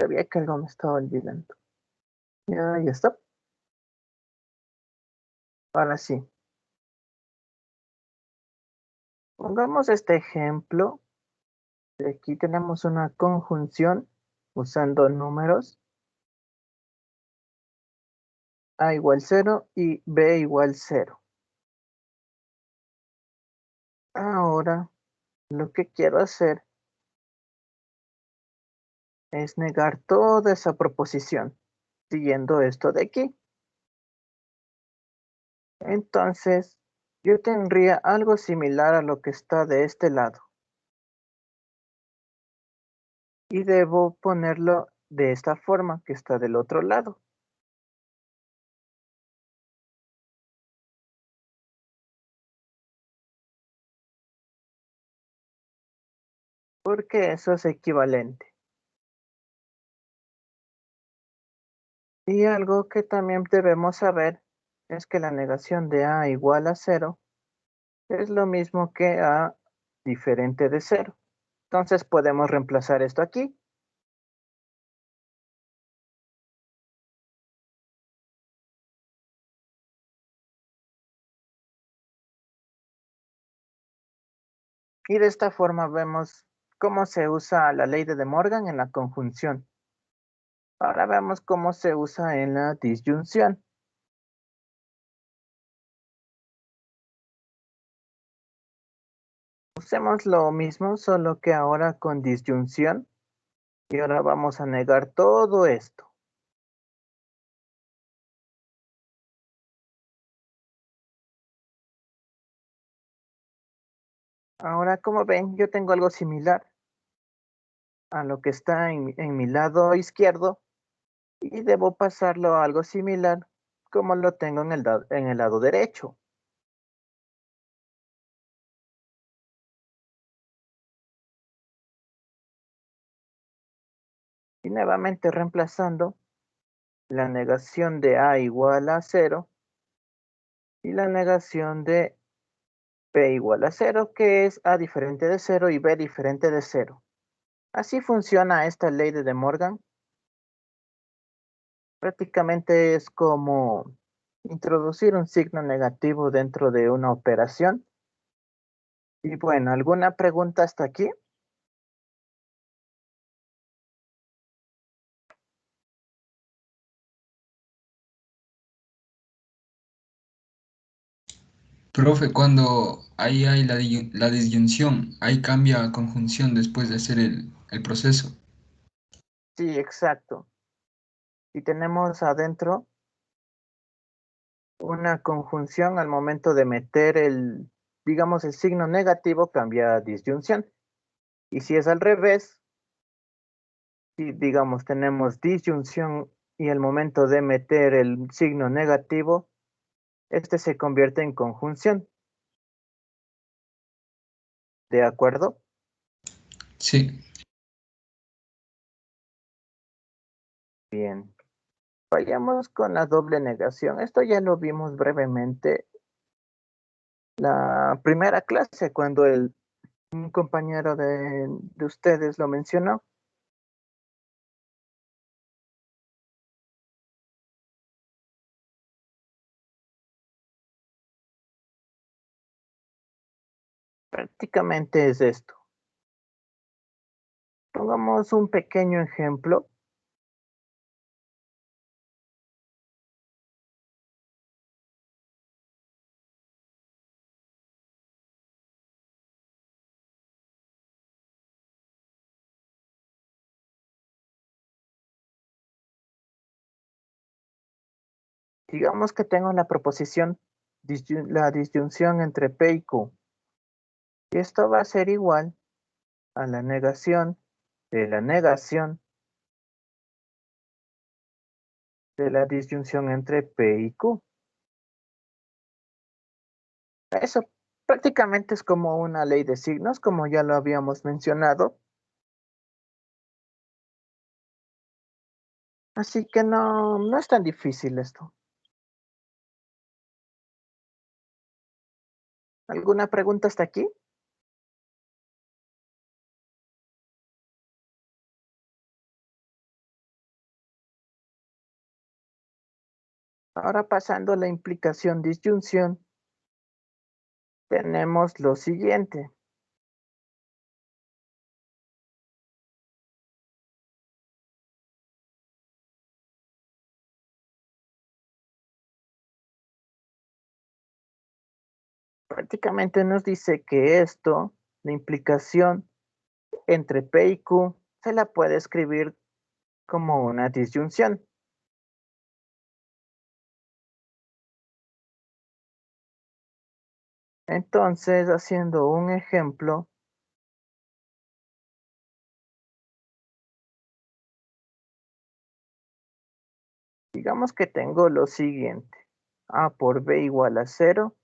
Sabía que algo me estaba olvidando. Ya está. Ahora sí. Pongamos este ejemplo. Aquí tenemos una conjunción usando números a igual 0 y b igual 0. Ahora, lo que quiero hacer es negar toda esa proposición, siguiendo esto de aquí. Entonces, yo tendría algo similar a lo que está de este lado. Y debo ponerlo de esta forma que está del otro lado. Porque eso es equivalente. Y algo que también debemos saber es que la negación de a igual a 0 es lo mismo que a diferente de 0. Entonces podemos reemplazar esto aquí. Y de esta forma vemos cómo se usa la ley de De Morgan en la conjunción. Ahora vemos cómo se usa en la disyunción. Usemos lo mismo, solo que ahora con disyunción. Y ahora vamos a negar todo esto. Ahora, como ven, yo tengo algo similar a lo que está en mi lado izquierdo y debo pasarlo a algo similar como lo tengo en el lado derecho. Y nuevamente reemplazando la negación de a igual a 0 y la negación de b igual a 0, que es a diferente de 0 y b diferente de 0. Así funciona esta ley de De Morgan. Prácticamente es como introducir un signo negativo dentro de una operación. Y bueno, ¿alguna pregunta hasta aquí? Profe, cuando ahí hay la disyunción, ahí cambia a conjunción después de hacer el proceso. Sí, exacto. Si tenemos adentro una conjunción al momento de meter digamos, el signo negativo, cambia a disyunción. Y si es al revés, si digamos tenemos disyunción y al momento de meter el signo negativo, este se convierte en conjunción. ¿De acuerdo? Sí. Bien. Vayamos con la doble negación. Esto ya lo vimos brevemente la primera clase cuando un compañero de ustedes lo mencionó. Prácticamente es esto. Pongamos un pequeño ejemplo. Digamos que tengo la proposición, la disyunción entre P y Q. Y esto va a ser igual a la negación de la negación de la disyunción entre P y Q. Eso prácticamente es como una ley de signos, como ya lo habíamos mencionado. Así que no es tan difícil esto. ¿Alguna pregunta hasta aquí? Ahora pasando a la implicación disyunción, tenemos lo siguiente. Prácticamente nos dice que esto, la implicación entre P y Q, se la puede escribir como una disyunción. Entonces, haciendo un ejemplo, digamos que tengo lo siguiente. A por B igual a 0,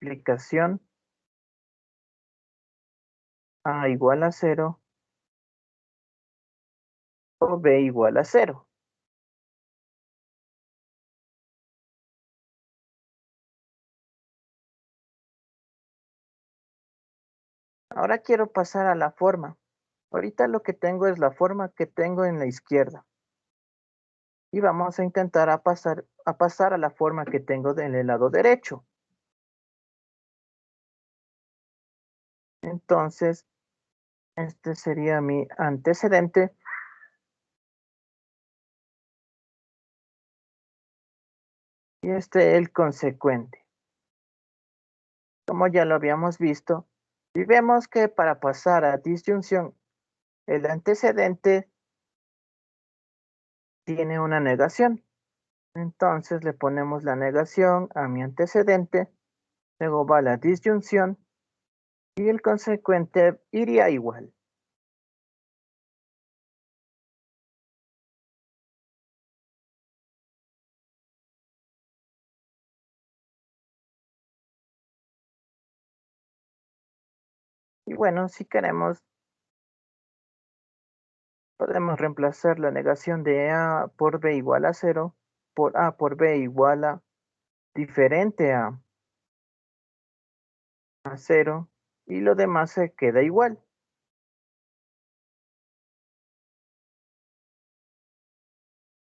implicación A igual a 0 o B igual a 0. Ahora quiero pasar a la forma. Ahorita lo que tengo es la forma que tengo en la izquierda. Y vamos a intentar pasar a la forma que tengo en el lado derecho. Entonces, este sería mi antecedente. Y este el consecuente. Como ya lo habíamos visto, y vemos que para pasar a disyunción, el antecedente tiene una negación. Entonces le ponemos la negación a mi antecedente, luego va la disyunción y el consecuente iría igual. Y bueno, si queremos, podemos reemplazar la negación de A por B igual a 0 por A por B igual a diferente a 0 y lo demás se queda igual.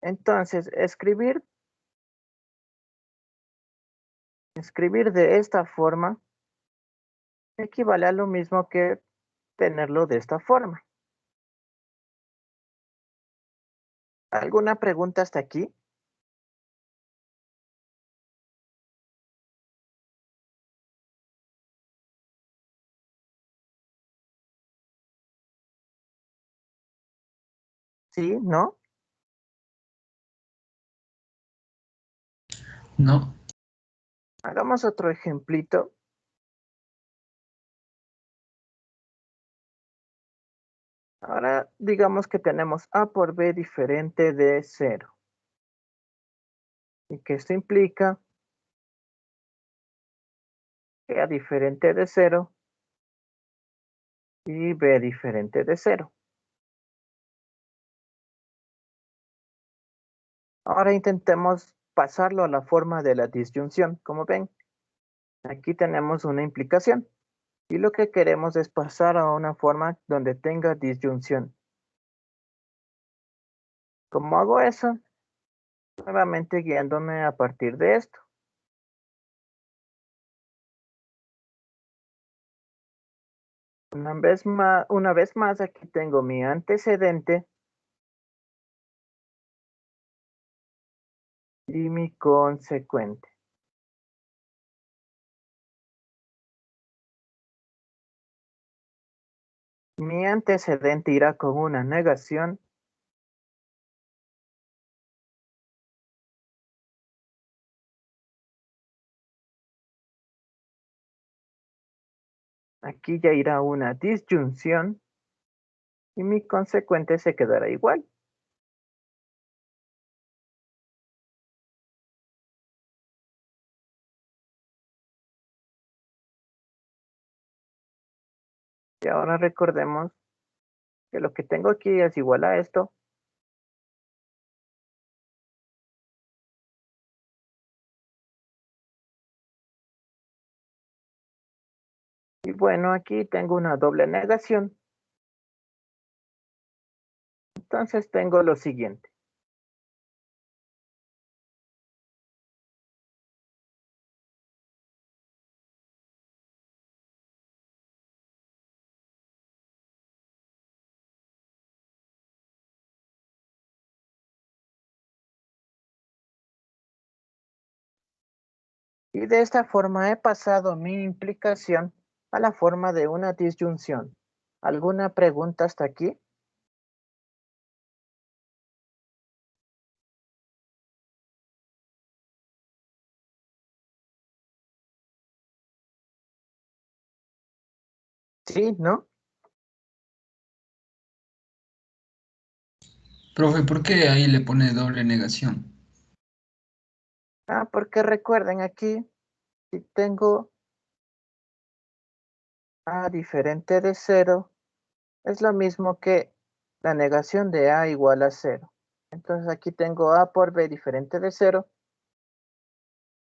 Entonces, escribir de esta forma equivale a lo mismo que tenerlo de esta forma. ¿Alguna pregunta hasta aquí? ¿Sí? ¿No? No, Hagamos otro ejemplito. Ahora digamos que tenemos A por B diferente de 0. Y que esto implica que A diferente de 0 y B diferente de 0. Ahora intentemos pasarlo a la forma de la disyunción. Como ven, aquí tenemos una implicación. Y lo que queremos es pasar a una forma donde tenga disyunción. ¿Cómo hago eso? Nuevamente guiándome a partir de esto. Una vez más, aquí tengo mi antecedente y mi consecuente. Mi antecedente irá con una negación aquí ya irá una disyunción y mi consecuente se quedará igual. Y ahora recordemos que lo que tengo aquí es igual a esto. Y bueno, aquí tengo una doble negación. Entonces tengo lo siguiente. Y de esta forma he pasado mi implicación a la forma de una disyunción. ¿Alguna pregunta hasta aquí? Sí, ¿no? Profe, ¿por qué ahí le pone doble negación? Porque recuerden aquí, si tengo A diferente de cero, es lo mismo que la negación de A igual a cero. Entonces aquí tengo A por B diferente de cero,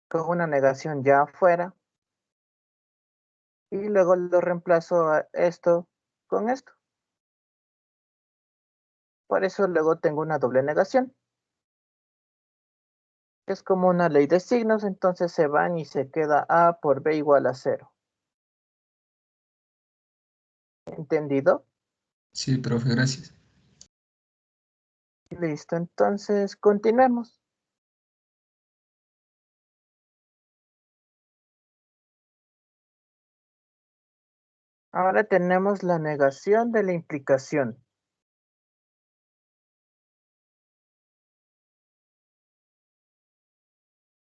con una negación ya afuera, y luego lo reemplazo a esto con esto. Por eso luego tengo una doble negación. Es como una ley de signos, entonces se van y se queda A por B igual a cero. ¿Entendido? Sí, profe, gracias. Listo, entonces continuemos. Ahora tenemos la negación de la implicación.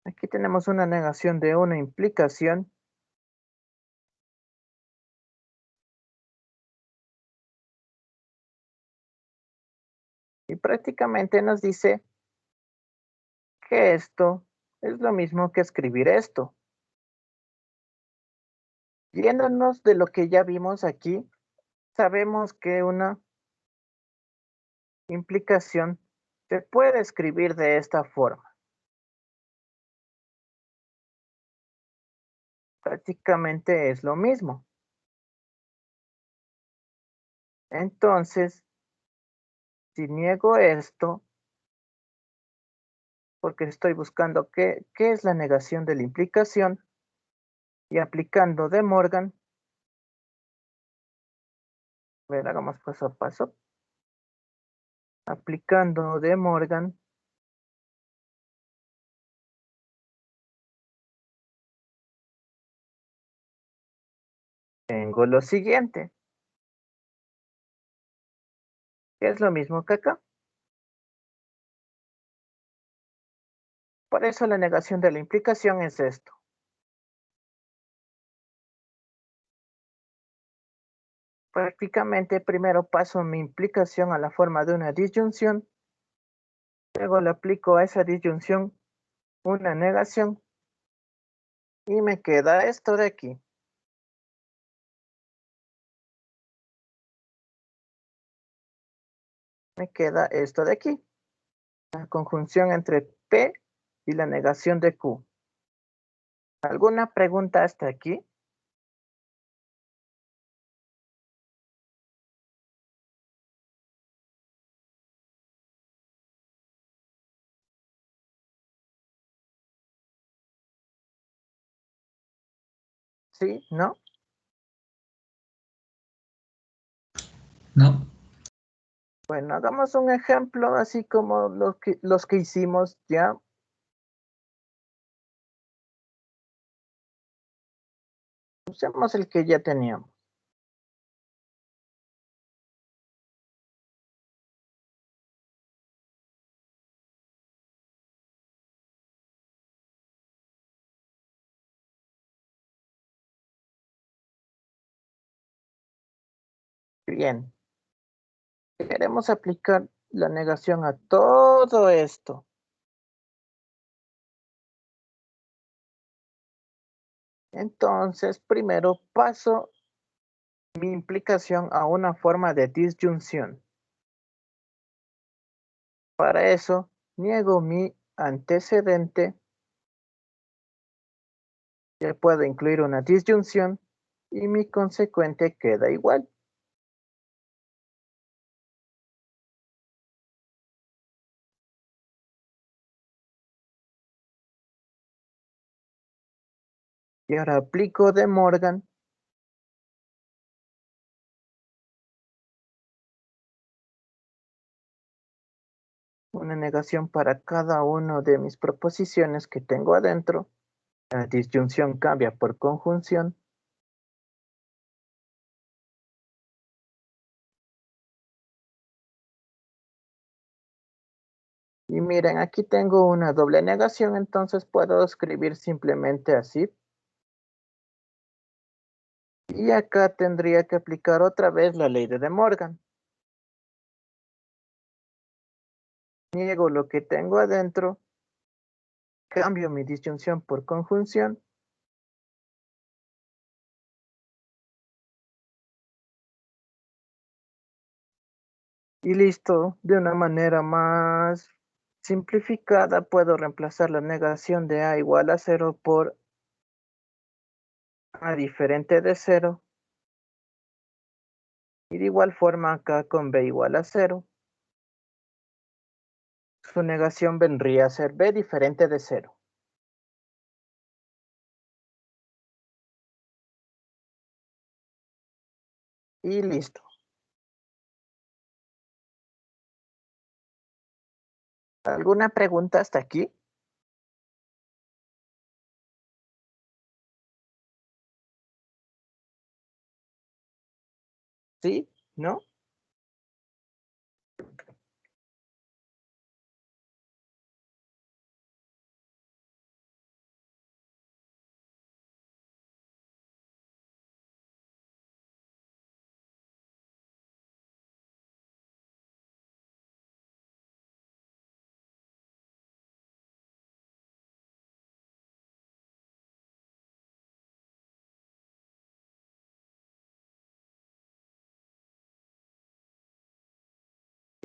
Aquí tenemos una negación de una implicación. Y prácticamente nos dice que esto es lo mismo que escribir esto. Yéndonos de lo que ya vimos aquí, sabemos que una implicación se puede escribir de esta forma. Prácticamente es lo mismo. Entonces, si niego esto, porque estoy buscando qué es la negación de la implicación, y aplicando De Morgan, a ver, hagamos paso a paso. Aplicando De Morgan, tengo lo siguiente, que es lo mismo que acá. Por eso la negación de la implicación es esto. Prácticamente primero paso mi implicación a la forma de una disyunción, luego le aplico a esa disyunción una negación y me queda esto de aquí. Me queda esto de aquí. La conjunción entre P y la negación de Q. ¿Alguna pregunta hasta aquí? ¿Sí? ¿No? ¿No? Bueno, hagamos un ejemplo así como los que hicimos ya. Usemos el que ya teníamos. Bien. Queremos aplicar la negación a todo esto. Entonces, primero paso mi implicación a una forma de disyunción. Para eso, niego mi antecedente, que puede incluir una disyunción, y mi consecuente queda igual. Y ahora aplico De Morgan, una negación para cada una de mis proposiciones que tengo adentro. la disyunción cambia por conjunción. Y miren, aquí tengo una doble negación, entonces puedo escribir simplemente así. Y acá tendría que aplicar otra vez la ley de De Morgan. Niego lo que tengo adentro, cambio mi disyunción por conjunción. Y listo, de una manera más simplificada puedo reemplazar la negación de A igual a 0 por A diferente de 0. Y de igual forma acá con B igual a 0. Su negación vendría a ser B diferente de 0. Y listo. ¿Alguna pregunta hasta aquí? ¿Sí? ¿No?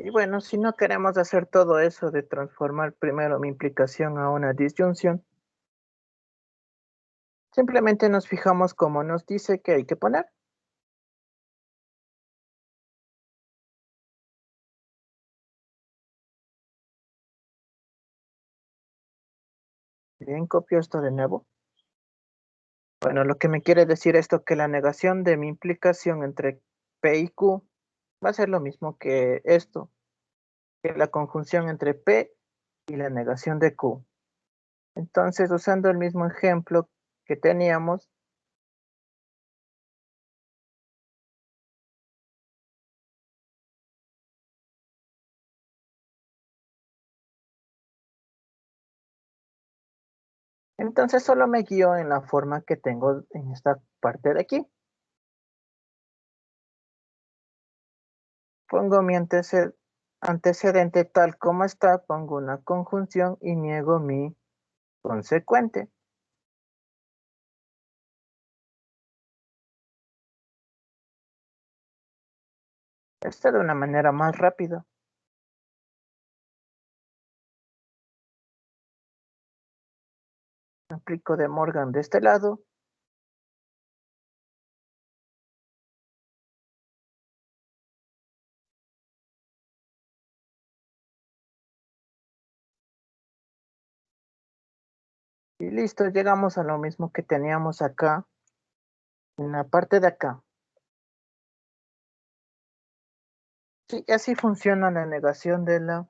Y bueno, si no queremos hacer todo eso de transformar primero mi implicación a una disyunción, simplemente nos fijamos cómo nos dice que hay que poner. Bien, copio esto de nuevo. Bueno, lo que me quiere decir esto que la negación de mi implicación entre P y Q va a ser lo mismo que esto, que la conjunción entre P y la negación de Q. Entonces, usando el mismo ejemplo que teníamos, entonces solo me guío en la forma que tengo en esta parte de aquí. Pongo mi antecedente tal como está, pongo una conjunción y niego mi consecuente. Esto de una manera más rápida. Aplico De Morgan de este lado. Y listo, llegamos a lo mismo que teníamos acá, en la parte de acá. Sí, así funciona la negación de la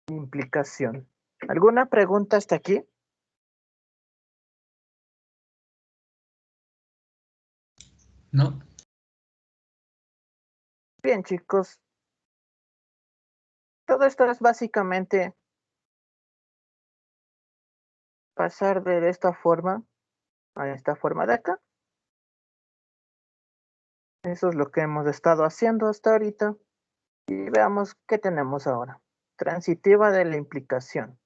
implicación. ¿Alguna pregunta hasta aquí? ¿No? Bien, chicos. Todo esto es básicamente pasar de esta forma a esta forma de acá. Eso es lo que hemos estado haciendo hasta ahorita. Y veamos qué tenemos ahora. Transitiva de la implicación.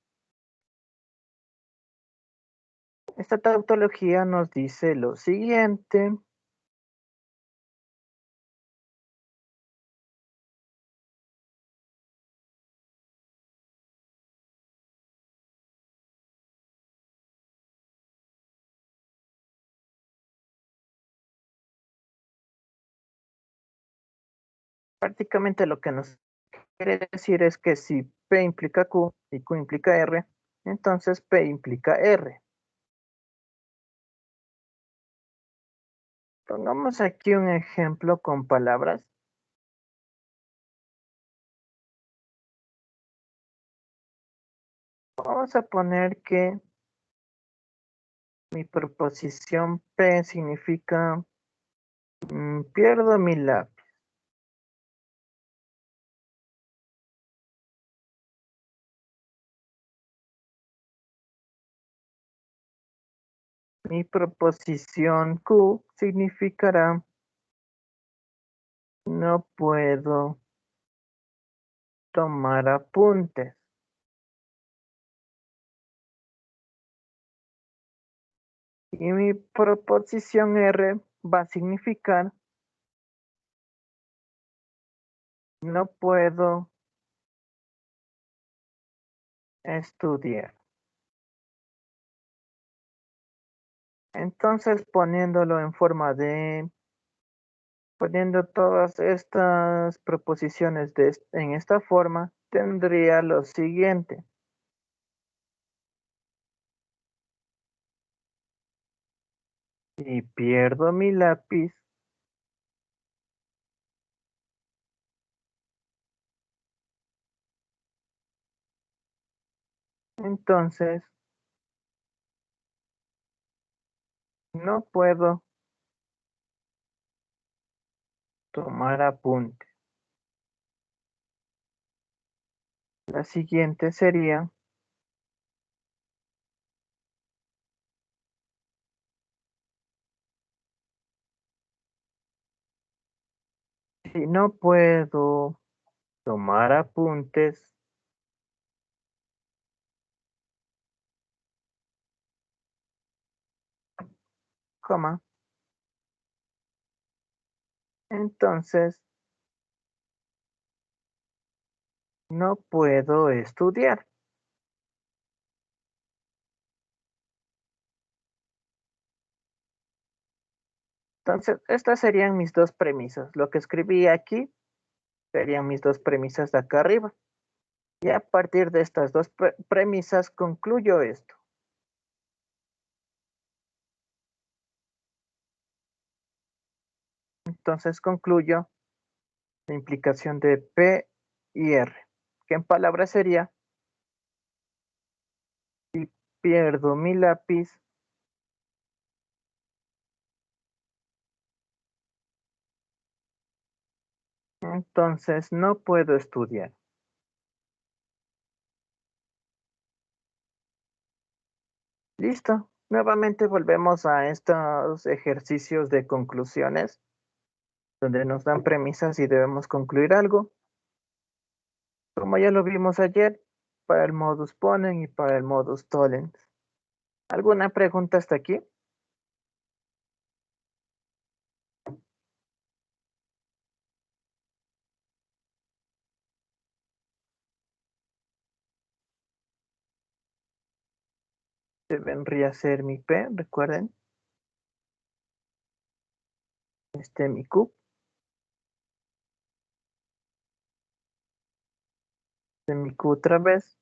Esta tautología nos dice lo siguiente. Prácticamente lo que nos quiere decir es que si P implica Q y Q implica R, entonces P implica R. Pongamos aquí un ejemplo con palabras. Vamos a poner que Mi proposición P significa pierdo mi lápiz. Mi proposición Q significará no puedo tomar apuntes. Y mi proposición R va a significar no puedo estudiar. Entonces, poniéndolo en forma de, poniendo todas estas proposiciones en esta forma, tendría lo siguiente. Si pierdo mi lápiz, entonces no puedo tomar apunte. La siguiente sería, si no puedo tomar apuntes, coma, entonces no puedo estudiar. Entonces, estas serían mis dos premisas. Lo que escribí aquí serían mis dos premisas de acá arriba. Y a partir de estas dos premisas concluyo esto. Entonces concluyo la implicación de P y R, que en palabras sería, si pierdo mi lápiz, entonces no puedo estudiar. Listo. Nuevamente volvemos a estos ejercicios de conclusiones, donde nos dan premisas y debemos concluir algo. Como ya lo vimos ayer, para el modus ponens y para el modus tollens. ¿Alguna pregunta hasta aquí? Vendría a ser mi P, recuerden. Mi Q, mi Q otra vez.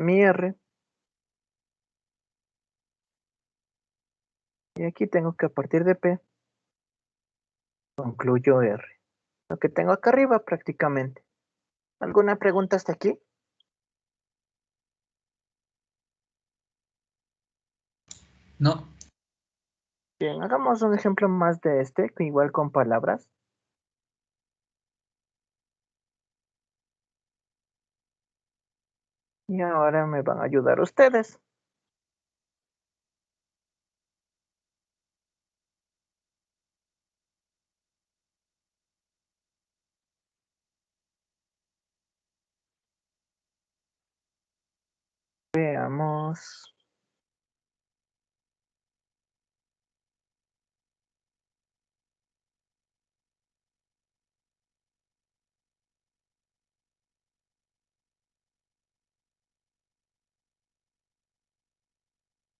Mi R. Y aquí tengo que a partir de P, concluyo R. Lo que tengo acá arriba prácticamente. ¿Alguna pregunta hasta aquí? No, Bien, hagamos un ejemplo más de igual con palabras. Y ahora me van a ayudar ustedes. Veamos.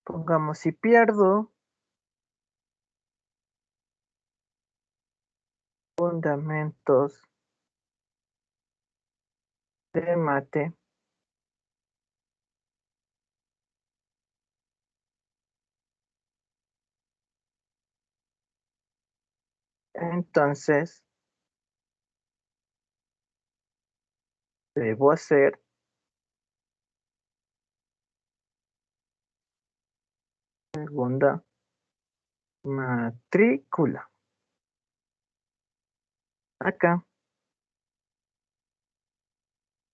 Pongamos si pierdo fundamentos de mate. Entonces, debo hacer Segunda matrícula. Acá,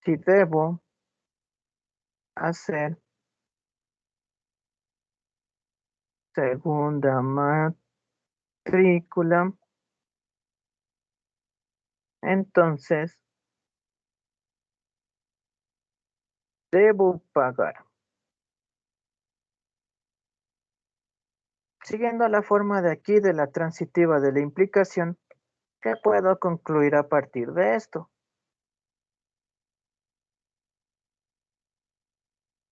si debo hacer segunda matrícula, entonces debo pagar. Siguiendo la forma de aquí de la transitiva de la implicación, ¿qué puedo concluir a partir de esto?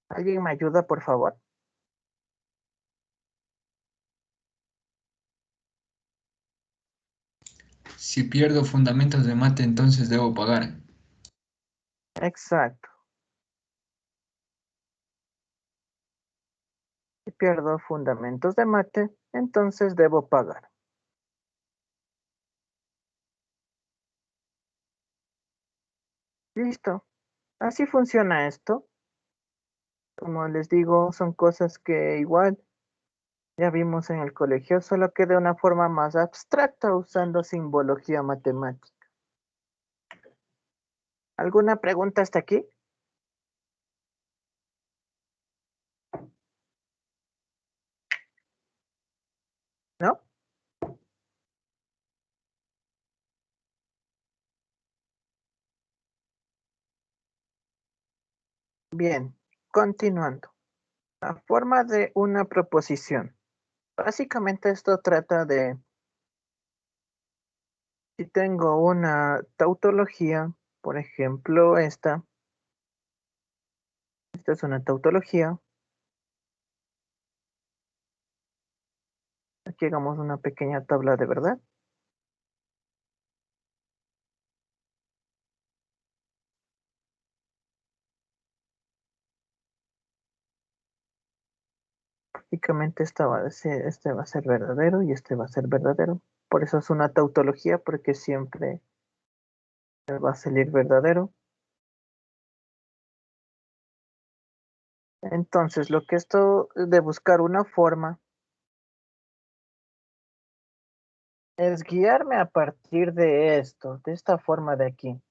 ¿Alguien me ayuda, por favor? Si pierdo fundamentos de mate, entonces debo pagar. Exacto. Si pierdo fundamentos de mate, entonces debo pagar. Listo. Así funciona esto. Como les digo, son cosas que igual ya vimos en el colegio, solo que de una forma más abstracta usando simbología matemática. ¿Alguna pregunta hasta aquí? ¿No? Bien, continuando. La forma de una proposición. Básicamente esto trata de, si tengo una tautología, por ejemplo esta es una tautología. Aquí hagamos una pequeña tabla de verdad. Básicamente este va a ser verdadero y este va a ser verdadero. Por eso es una tautología, porque siempre va a salir verdadero. Entonces, lo que esto de buscar una forma es guiarme a partir de esto, de esta forma de aquí.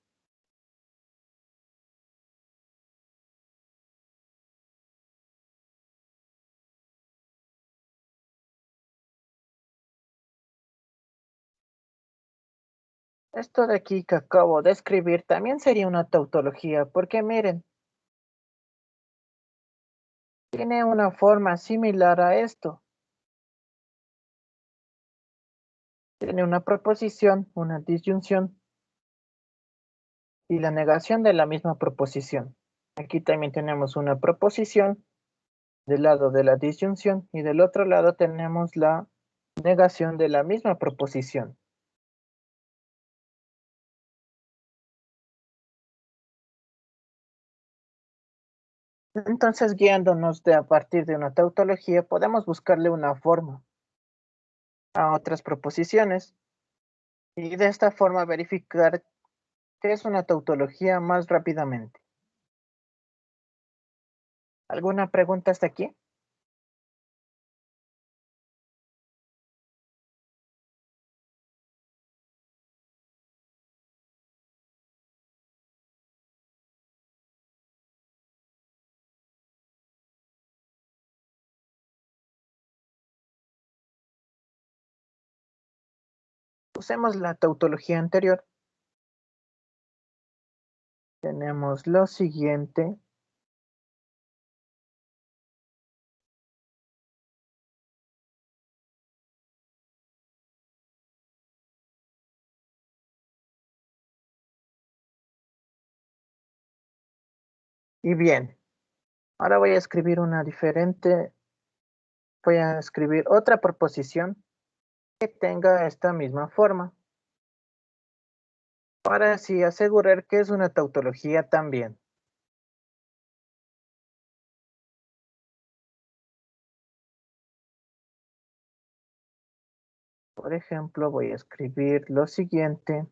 Esto de aquí que acabo de escribir también sería una tautología, porque miren, tiene una forma similar a esto. Tiene una proposición, una disyunción y la negación de la misma proposición. Aquí también tenemos una proposición del lado de la disyunción y del otro lado tenemos la negación de la misma proposición. Entonces, guiándonos de a partir de una tautología, podemos buscarle una forma a otras proposiciones y de esta forma verificar qué es una tautología más rápidamente. ¿Alguna pregunta hasta aquí? Usemos la tautología anterior. Tenemos lo siguiente. Y bien, ahora voy a escribir una diferente. Voy a escribir otra proposición que tenga esta misma forma, para así asegurar que es una tautología también. Por ejemplo, voy a escribir lo siguiente.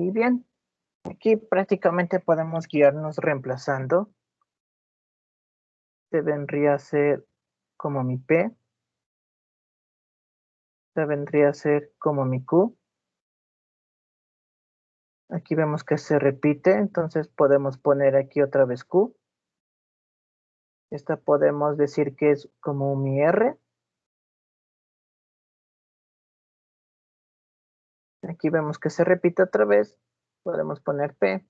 Y bien, aquí prácticamente podemos guiarnos reemplazando. Este vendría a ser como mi P. Este vendría a ser como mi Q. Aquí vemos que se repite, entonces podemos poner aquí otra vez Q. Esta podemos decir que es como mi R. Aquí vemos que se repite otra vez. Podemos poner P.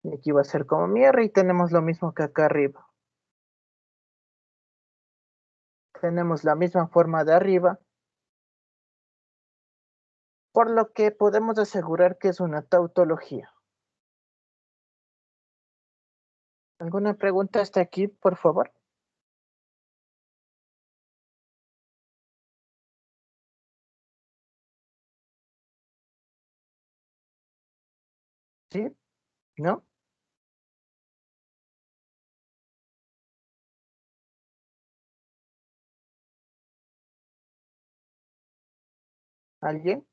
Y aquí va a ser como mi R y tenemos lo mismo que acá arriba. Tenemos la misma forma de arriba, por lo que podemos asegurar que es una tautología. ¿Alguna pregunta hasta aquí, por favor? ¿Sí? ¿No? ¿Alguien?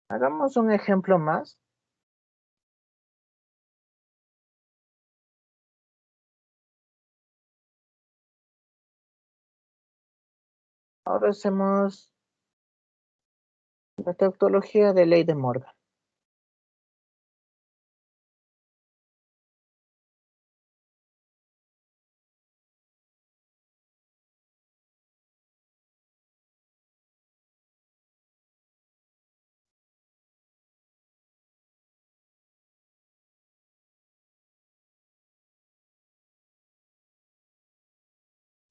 Hagamos un ejemplo más. Ahora hacemos la tautología de ley de Morgan.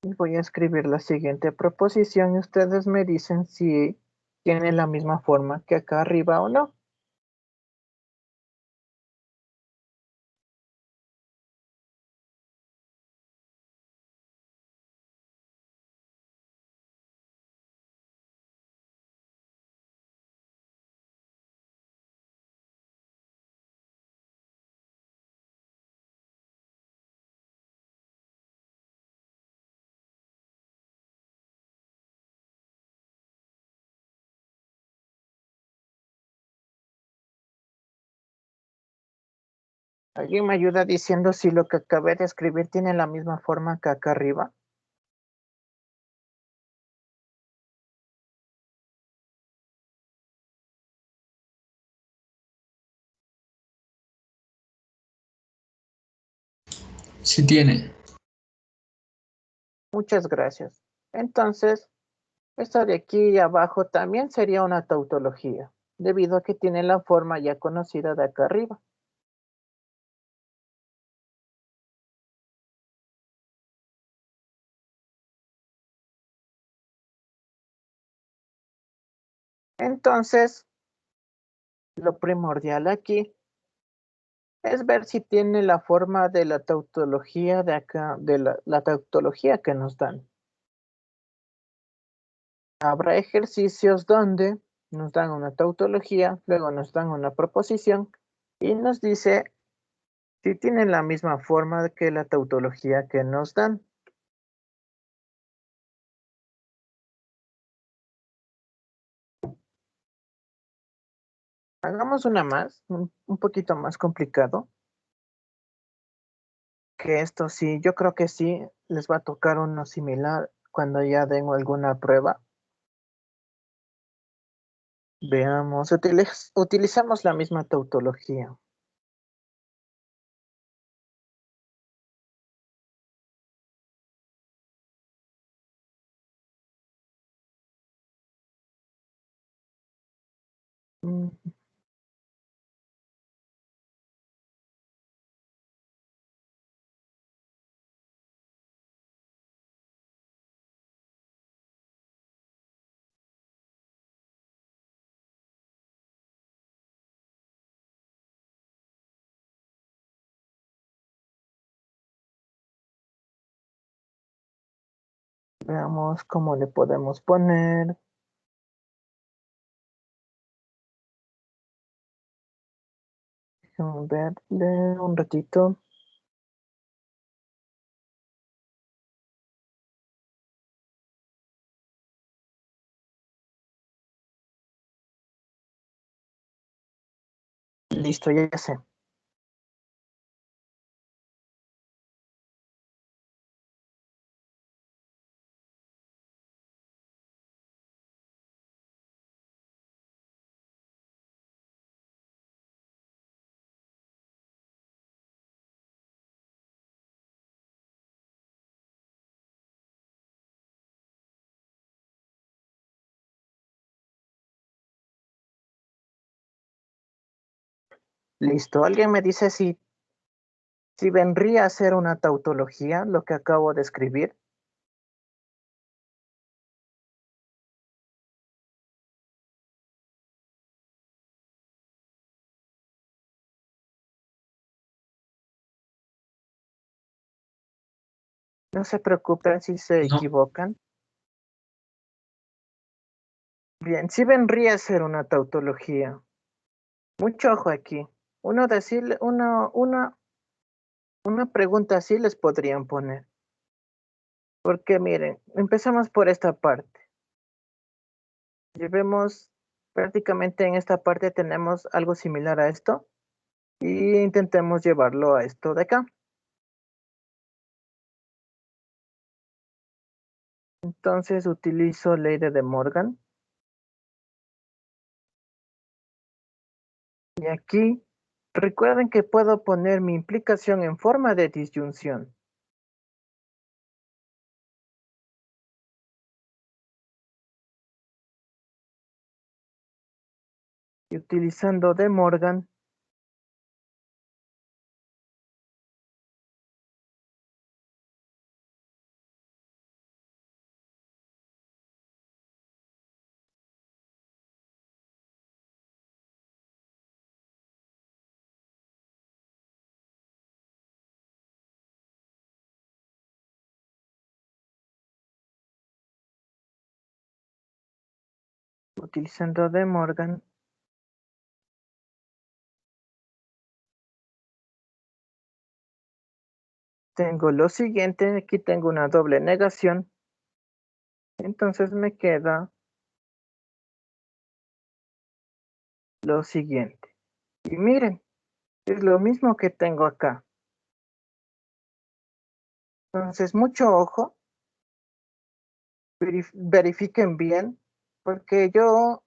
Y voy a escribir la siguiente proposición y ustedes me dicen si tiene la misma forma que acá arriba o no. ¿Alguien me ayuda diciendo si lo que acabé de escribir tiene la misma forma que acá arriba? Sí tiene. Muchas gracias. Entonces, esta de aquí abajo también sería una tautología, debido a que tiene la forma ya conocida de acá arriba. Entonces, lo primordial aquí es ver si tiene la forma de la tautología de acá, de la tautología que nos dan. Habrá ejercicios donde nos dan una tautología, luego nos dan una proposición y nos dice si tienen la misma forma que la tautología que nos dan. Hagamos una más, un poquito más complicado, que esto sí, yo creo que sí les va a tocar uno similar cuando ya den alguna prueba. Veamos, utilizamos la misma tautología. Mm, Veamos cómo le podemos poner. Déjame verle un ratito. Listo, ya sé. Listo. ¿Alguien me dice si vendría a ser una tautología lo que acabo de escribir? No se preocupen si se No, equivocan. Bien, sí vendría a ser una tautología. Mucho ojo aquí. Uno decirle, una pregunta así les podrían poner. Porque miren, empezamos por esta parte. Llevemos prácticamente en esta parte tenemos algo similar a esto y intentemos llevarlo a esto de acá. Entonces utilizo ley de Morgan y aquí recuerden que puedo poner mi implicación en forma de disyunción. Y utilizando De Morgan, tengo lo siguiente, aquí tengo una doble negación, entonces me queda lo siguiente. Y miren, es lo mismo que tengo acá. Entonces, mucho ojo, verifiquen bien, porque yo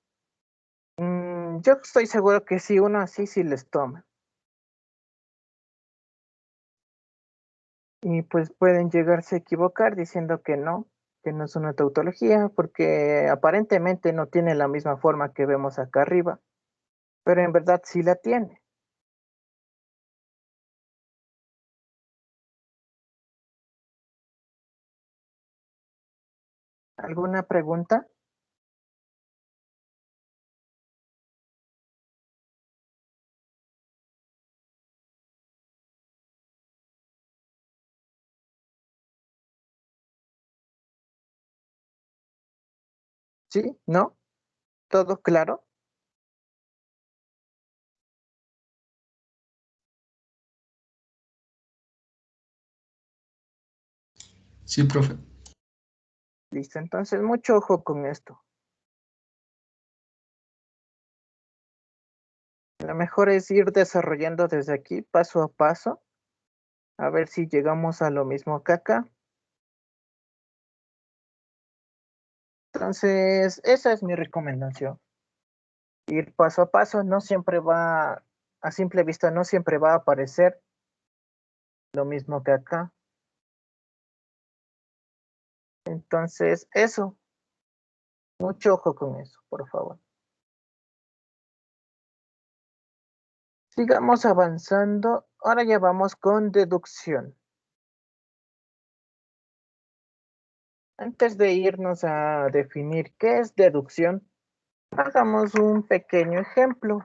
estoy seguro que si uno así sí les toma. Y pues pueden llegarse a equivocar diciendo que no es una tautología, porque aparentemente no tiene la misma forma que vemos acá arriba, pero en verdad sí la tiene. ¿Alguna pregunta? ¿Sí? ¿No? ¿Todo claro? sí, profe. Listo, entonces mucho ojo con esto. Lo mejor es ir desarrollando desde aquí paso a paso, a ver si llegamos a lo mismo que acá. Entonces, esa es mi recomendación. Ir paso a paso, no siempre va, a simple vista, no siempre va a aparecer lo mismo que acá. Entonces, eso, mucho ojo con eso, por favor. Sigamos avanzando. Ahora ya vamos con deducción. Antes de irnos a definir qué es deducción, hagamos un pequeño ejemplo.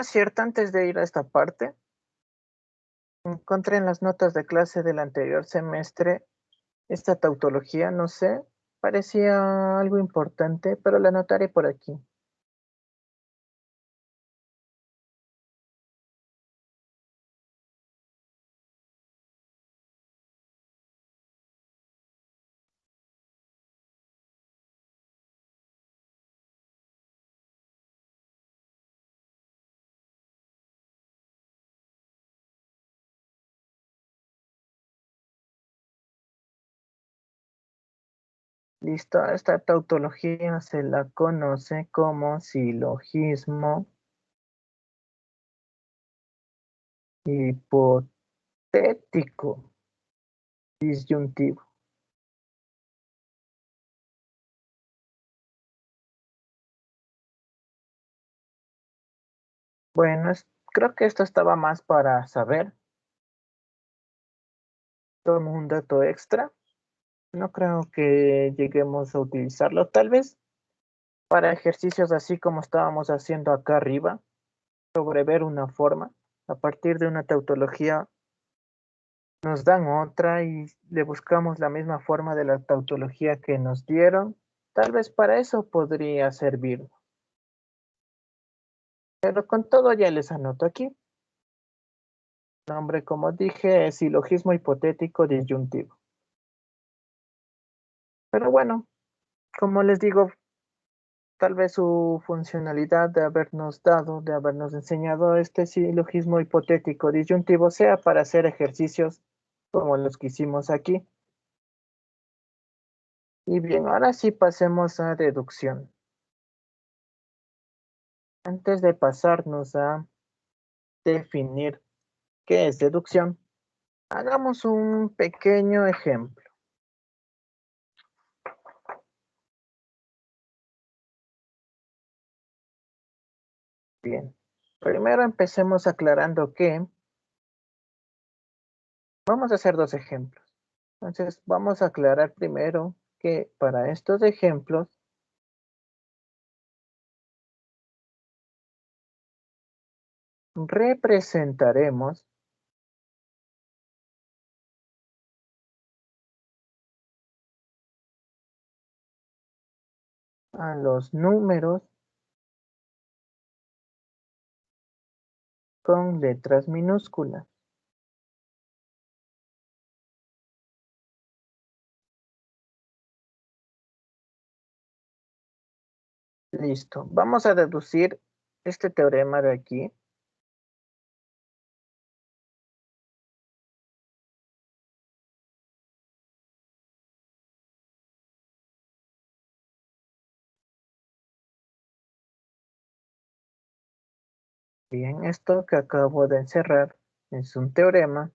Cierto, antes de ir a esta parte, encontré en las notas de clase del anterior semestre esta tautología, no sé, parecía algo importante, pero la anotaré por aquí. Listo, a esta tautología se la conoce como silogismo hipotético disyuntivo. Bueno, creo que esto estaba más para saber, como un dato extra. No creo que lleguemos a utilizarlo, tal vez para ejercicios así como estábamos haciendo acá arriba, sobre ver una forma. A partir de una tautología nos dan otra y le buscamos la misma forma de la tautología que nos dieron. Tal vez para eso podría servir. Pero con todo ya les anoto aquí. Nombre, como dije, es silogismo hipotético disyuntivo. Pero bueno, como les digo, tal vez su funcionalidad de habernos dado, de habernos enseñado este silogismo hipotético disyuntivo sea para hacer ejercicios como los que hicimos aquí. Y bien, ahora sí pasemos a deducción. Antes de pasarnos a definir qué es deducción, hagamos un pequeño ejemplo. Bien, primero empecemos aclarando que vamos a hacer dos ejemplos. Entonces, vamos a aclarar primero que para estos ejemplos representaremos a los números con letras minúsculas. Listo. Vamos a deducir este teorema de aquí. Bien, esto que acabo de encerrar es un teorema.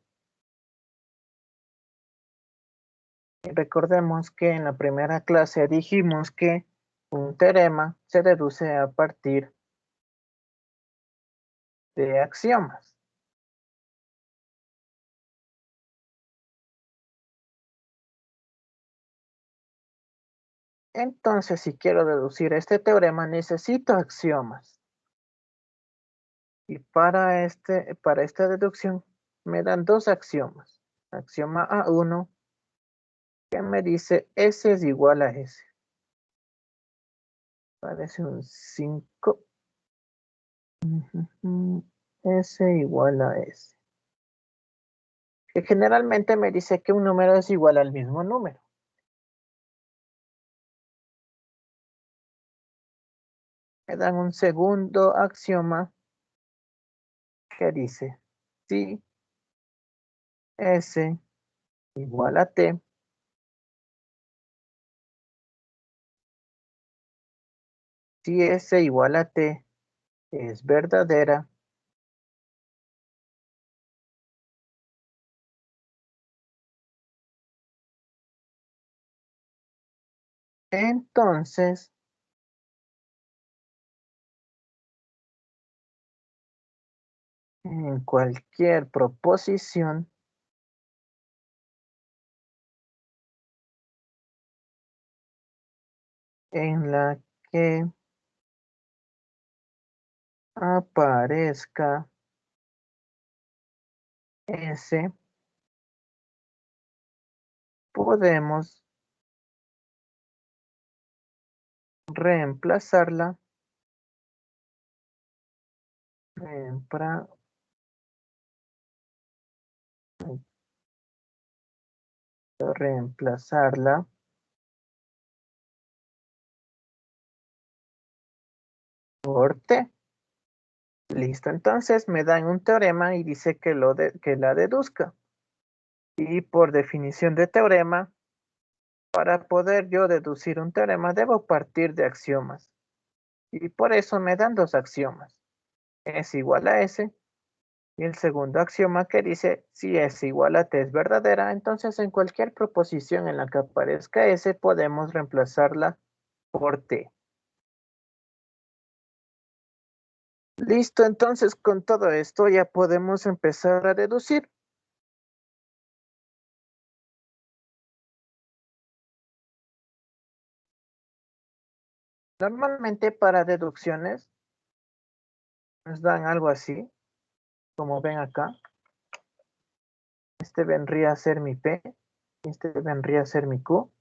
Y recordemos que en la primera clase dijimos que un teorema se deduce a partir de axiomas. Entonces, si quiero deducir este teorema, necesito axiomas. Y para esta deducción me dan dos axiomas. Axioma A1, que me dice S es igual a S. Parece un 5. S igual a S. Que generalmente me dice que un número es igual al mismo número. Me dan un segundo axioma que dice si S igual a T, si S igual a T es verdadera, entonces en cualquier proposición en la que aparezca S, podemos reemplazarla, reempra- reemplazarla por T. Listo, entonces me dan un teorema y dice que la deduzca. Y por definición de teorema, Para poder yo deducir un teorema debo partir de axiomas. Y por eso me dan dos axiomas. S igual a S. Y el segundo axioma que dice si S igual a T es verdadera, entonces en cualquier proposición en la que aparezca S podemos reemplazarla por T. Listo, entonces con todo esto ya podemos empezar a deducir. Normalmente para deducciones nos dan algo así, como ven acá. Este vendría a ser mi P, este vendría a ser mi Q.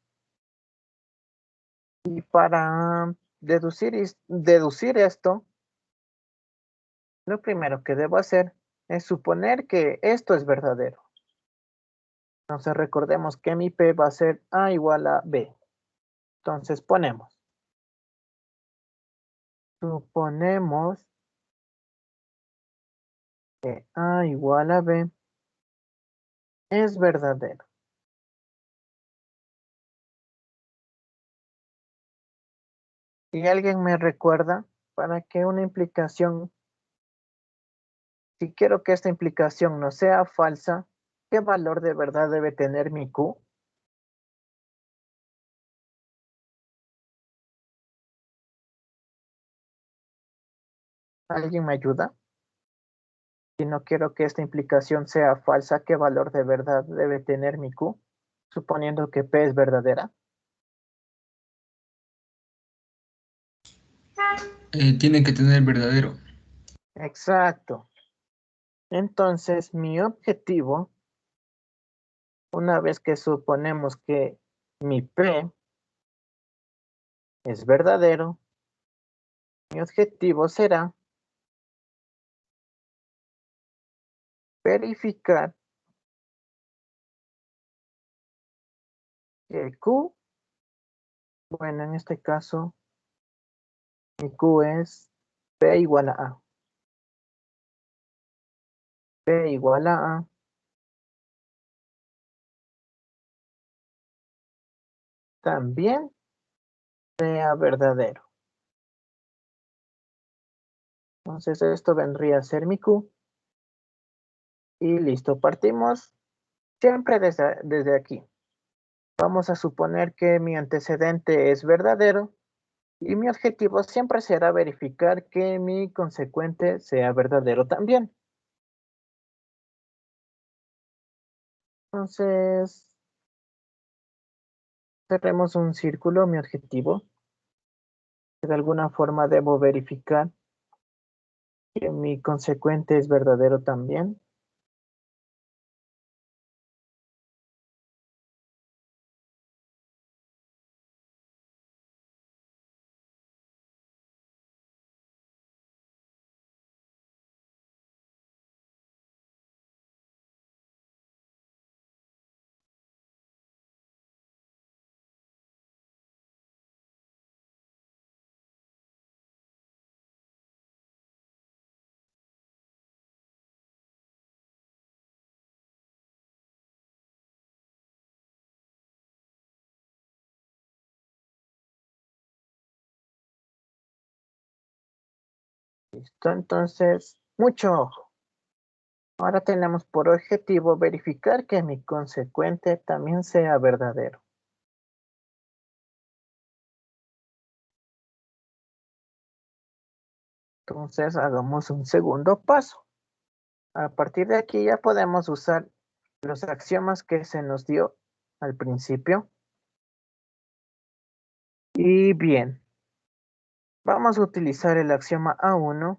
Y para deducir esto, lo primero que debo hacer es suponer que esto es verdadero. Entonces recordemos que mi P va a ser A igual a B. Entonces suponemos que A igual a B es verdadero. Y alguien me recuerda para que una implicación, si quiero que esta implicación no sea falsa, ¿qué valor de verdad debe tener mi Q? ¿Alguien me ayuda? Si no quiero que esta implicación sea falsa, ¿qué valor de verdad debe tener mi Q? Suponiendo que P es verdadera. Tiene que tener verdadero. Exacto. Entonces, mi objetivo, una vez que suponemos que mi P es verdadero, mi objetivo será verificar que Q, bueno, en este caso, mi Q es P igual a A. P igual a A también sea verdadero. Entonces, esto vendría a ser mi Q. Y listo, partimos siempre desde aquí. Vamos a suponer que mi antecedente es verdadero y mi objetivo siempre será verificar que mi consecuente sea verdadero también. Entonces, cerremos un círculo, mi objetivo. De alguna forma debo verificar que mi consecuente es verdadero también. Listo, entonces, mucho ojo. Ahora tenemos por objetivo verificar que mi consecuente también sea verdadero. Entonces, hagamos un segundo paso. A partir de aquí ya podemos usar los axiomas que se nos dio al principio. Y bien, vamos a utilizar el axioma A1.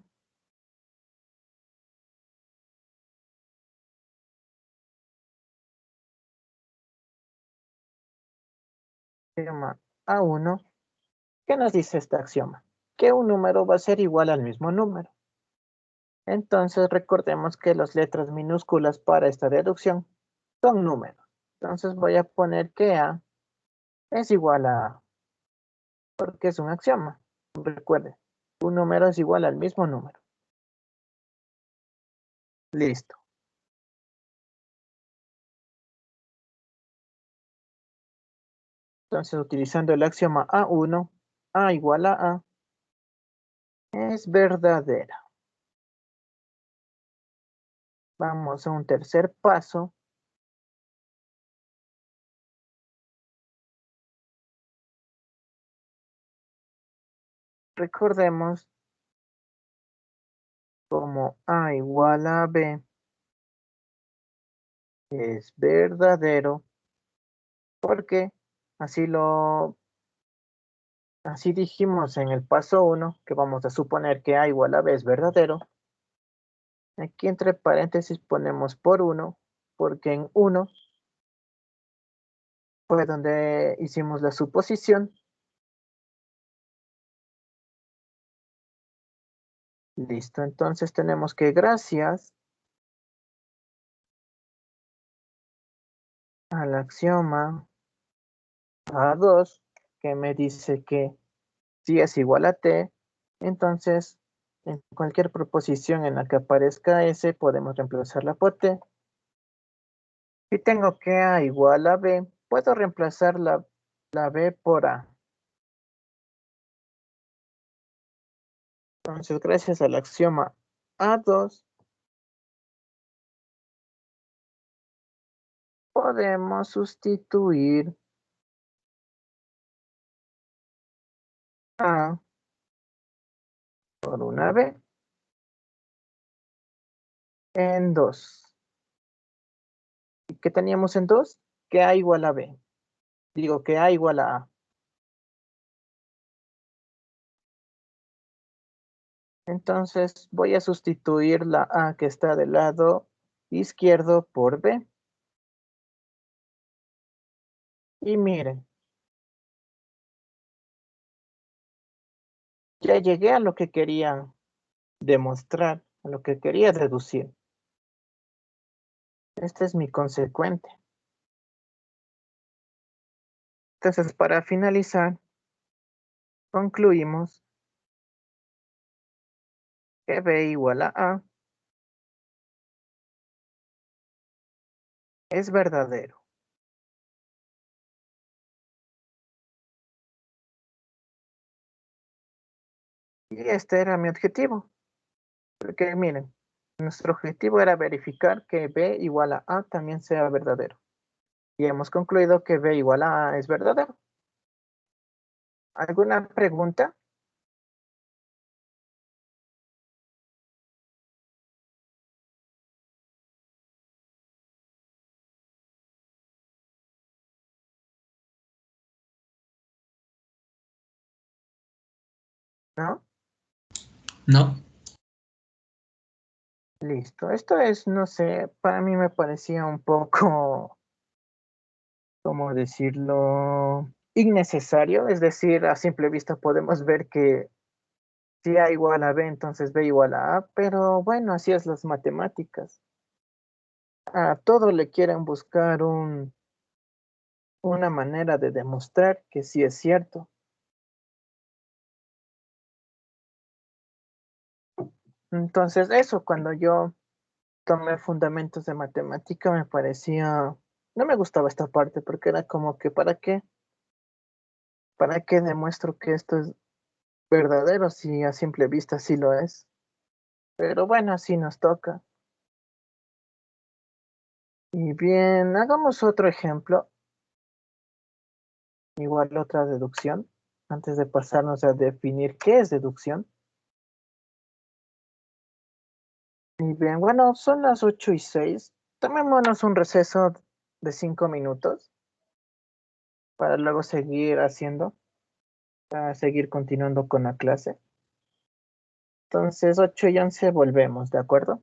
Axioma A1. ¿Qué nos dice este axioma? Que un número va a ser igual al mismo número. Entonces recordemos que las letras minúsculas para esta deducción son números. Entonces voy a poner que A es igual a A, porque es un axioma. Recuerden, un número es igual al mismo número. Listo. Entonces, utilizando el axioma A1, A igual a A es verdadera. Vamos a un tercer paso. Recordemos como A igual a B es verdadero, porque así así dijimos en el paso 1 que vamos a suponer que A igual a B es verdadero. Aquí entre paréntesis ponemos por 1, porque en 1 fue donde hicimos la suposición. Listo, entonces tenemos que gracias al axioma A2, que me dice que si es igual a T, entonces en cualquier proposición en la que aparezca S podemos reemplazarla por T. Si tengo que A igual a B, puedo reemplazar la B por A. Entonces, gracias al axioma A2, podemos sustituir A por una B en 2. ¿Y qué teníamos en 2? Que A igual a B. Digo que A igual a A. Entonces voy a sustituir la A que está del lado izquierdo por B. Y miren, ya llegué a lo que quería demostrar, a lo que quería deducir. Este es mi consecuente. Entonces, para finalizar, concluimos que B igual a A es verdadero. Y este era mi objetivo. Porque miren, nuestro objetivo era verificar que B igual a A también sea verdadero. Y hemos concluido que B igual a A es verdadero. ¿Alguna pregunta? ¿No? No, Listo. Esto es, no sé, para mí me parecía un poco, ¿cómo decirlo? Innecesario. Es decir, a simple vista podemos ver que si A igual a B, entonces B igual a A. Pero bueno, así es las matemáticas. A todo le quieren buscar una manera de demostrar que sí es cierto. Entonces, eso, cuando yo tomé fundamentos de matemática, me parecía, no me gustaba esta parte porque era como que, ¿para qué? ¿Para qué demuestro que esto es verdadero si a simple vista sí lo es? Pero bueno, así nos toca. Y bien, hagamos otro ejemplo, igual otra deducción, antes de pasarnos a definir qué es deducción. Y bien, bueno, son las 8:06. Tomémonos un receso de 5 minutos para luego seguir haciendo, para seguir continuando con la clase. Entonces, 8:11 volvemos, ¿de acuerdo?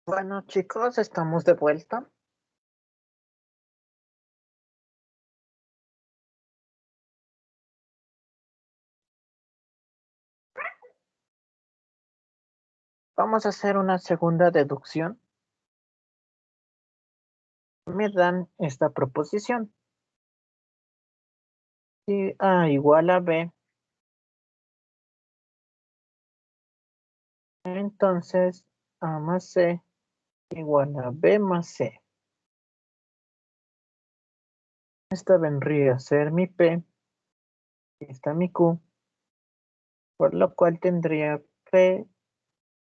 Bueno, chicos, estamos de vuelta. Vamos a hacer una segunda deducción. Me dan esta proposición. Si A igual a B, entonces A más C igual a B más C. Esta vendría a ser mi P, y esta mi Q, por lo cual tendría P,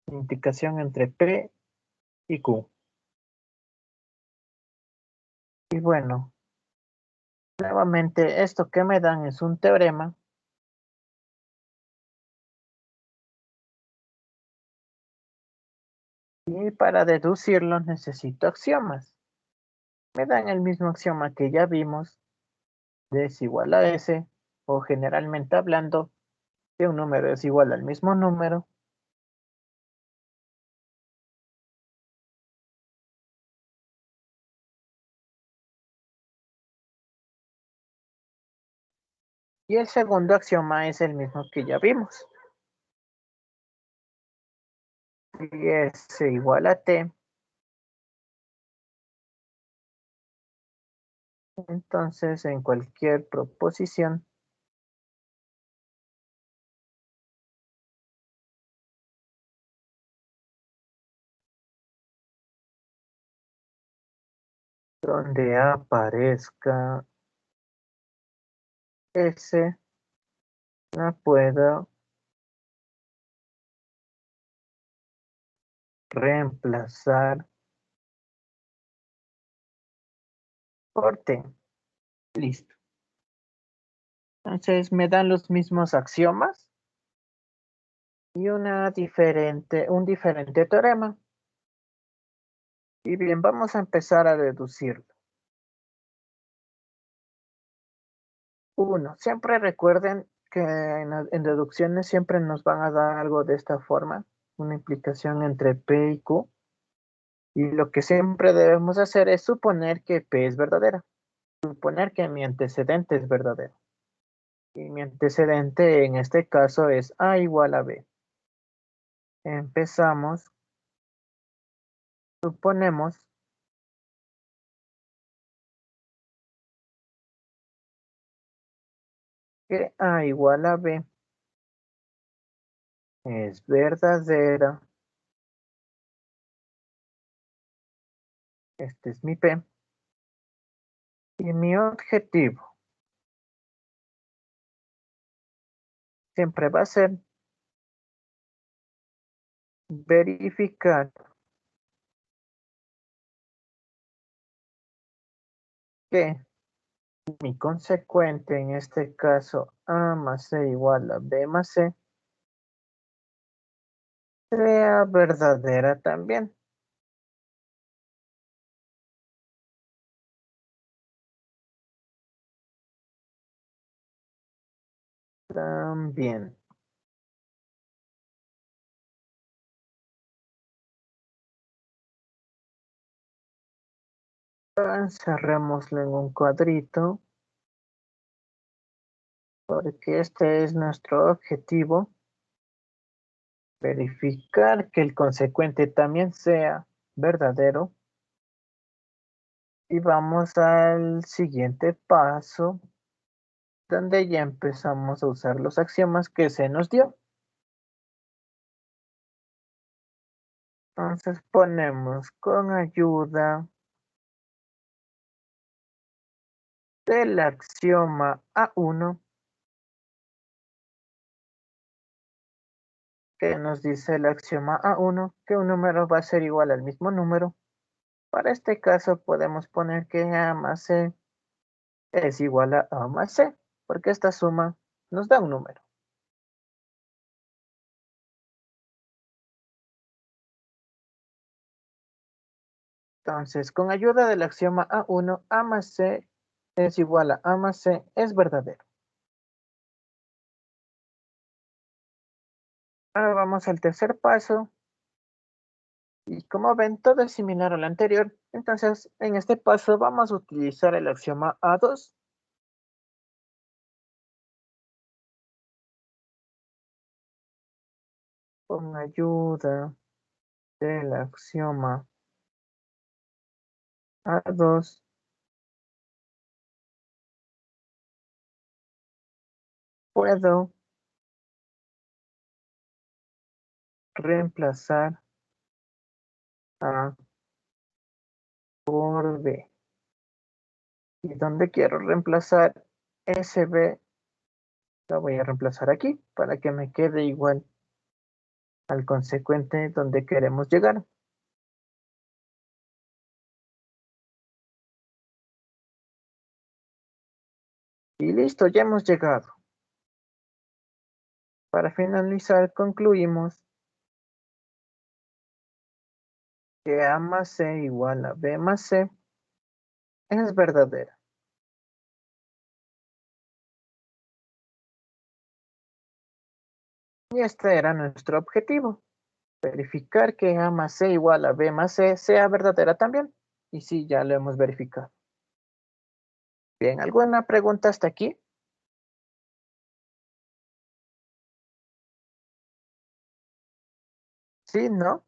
indicación entre P y Q. Y bueno, nuevamente esto que me dan es un teorema. Y para deducirlo necesito axiomas. Me dan el mismo axioma que ya vimos, D es igual a S, o generalmente hablando, que un número es igual al mismo número. Y el segundo axioma es el mismo que ya vimos. Si S igual a T, entonces en cualquier proposición donde aparezca S, la puedo reemplazar por T. Listo. Entonces me dan los mismos axiomas y un diferente teorema. Y bien, vamos a empezar a deducirlo. Uno, siempre recuerden que en deducciones siempre nos van a dar algo de esta forma, una implicación entre P y Q. Y lo que siempre debemos hacer es suponer que P es verdadera, suponer que mi antecedente es verdadero. Y mi antecedente en este caso es A igual a B. Empezamos, suponemos que A igual a B es verdadera. Este es mi P. Y mi objetivo siempre va a ser verificar que mi consecuente, en este caso A más C igual a B más C, sea verdadera también. También. Cerrémoslo en un cuadrito, porque este es nuestro objetivo. Verificar que el consecuente también sea verdadero. Y vamos al siguiente paso, donde ya empezamos a usar los axiomas que se nos dio. Entonces ponemos con ayuda del axioma A1, que nos dice el axioma A1, que un número va a ser igual al mismo número. Para este caso podemos poner que A más C es igual a A más C, porque esta suma nos da un número. Entonces, con ayuda del axioma A1, A más C es igual a A más C es verdadero. Ahora vamos al tercer paso, Y como ven, todo es similar al anterior. Entonces, en este paso vamos a utilizar el axioma A2. Con ayuda del axioma A2, puedo reemplazar A por B. Y donde quiero reemplazar ese B, lo voy a reemplazar aquí para que me quede igual al consecuente donde queremos llegar. Y listo, ya hemos llegado. Para finalizar, concluimos que A más C igual a B más C es verdadera. Y este era nuestro objetivo, verificar que A más C igual a B más C sea verdadera también. Y sí, ya lo hemos verificado. Bien, ¿alguna pregunta hasta aquí? Sí, ¿no?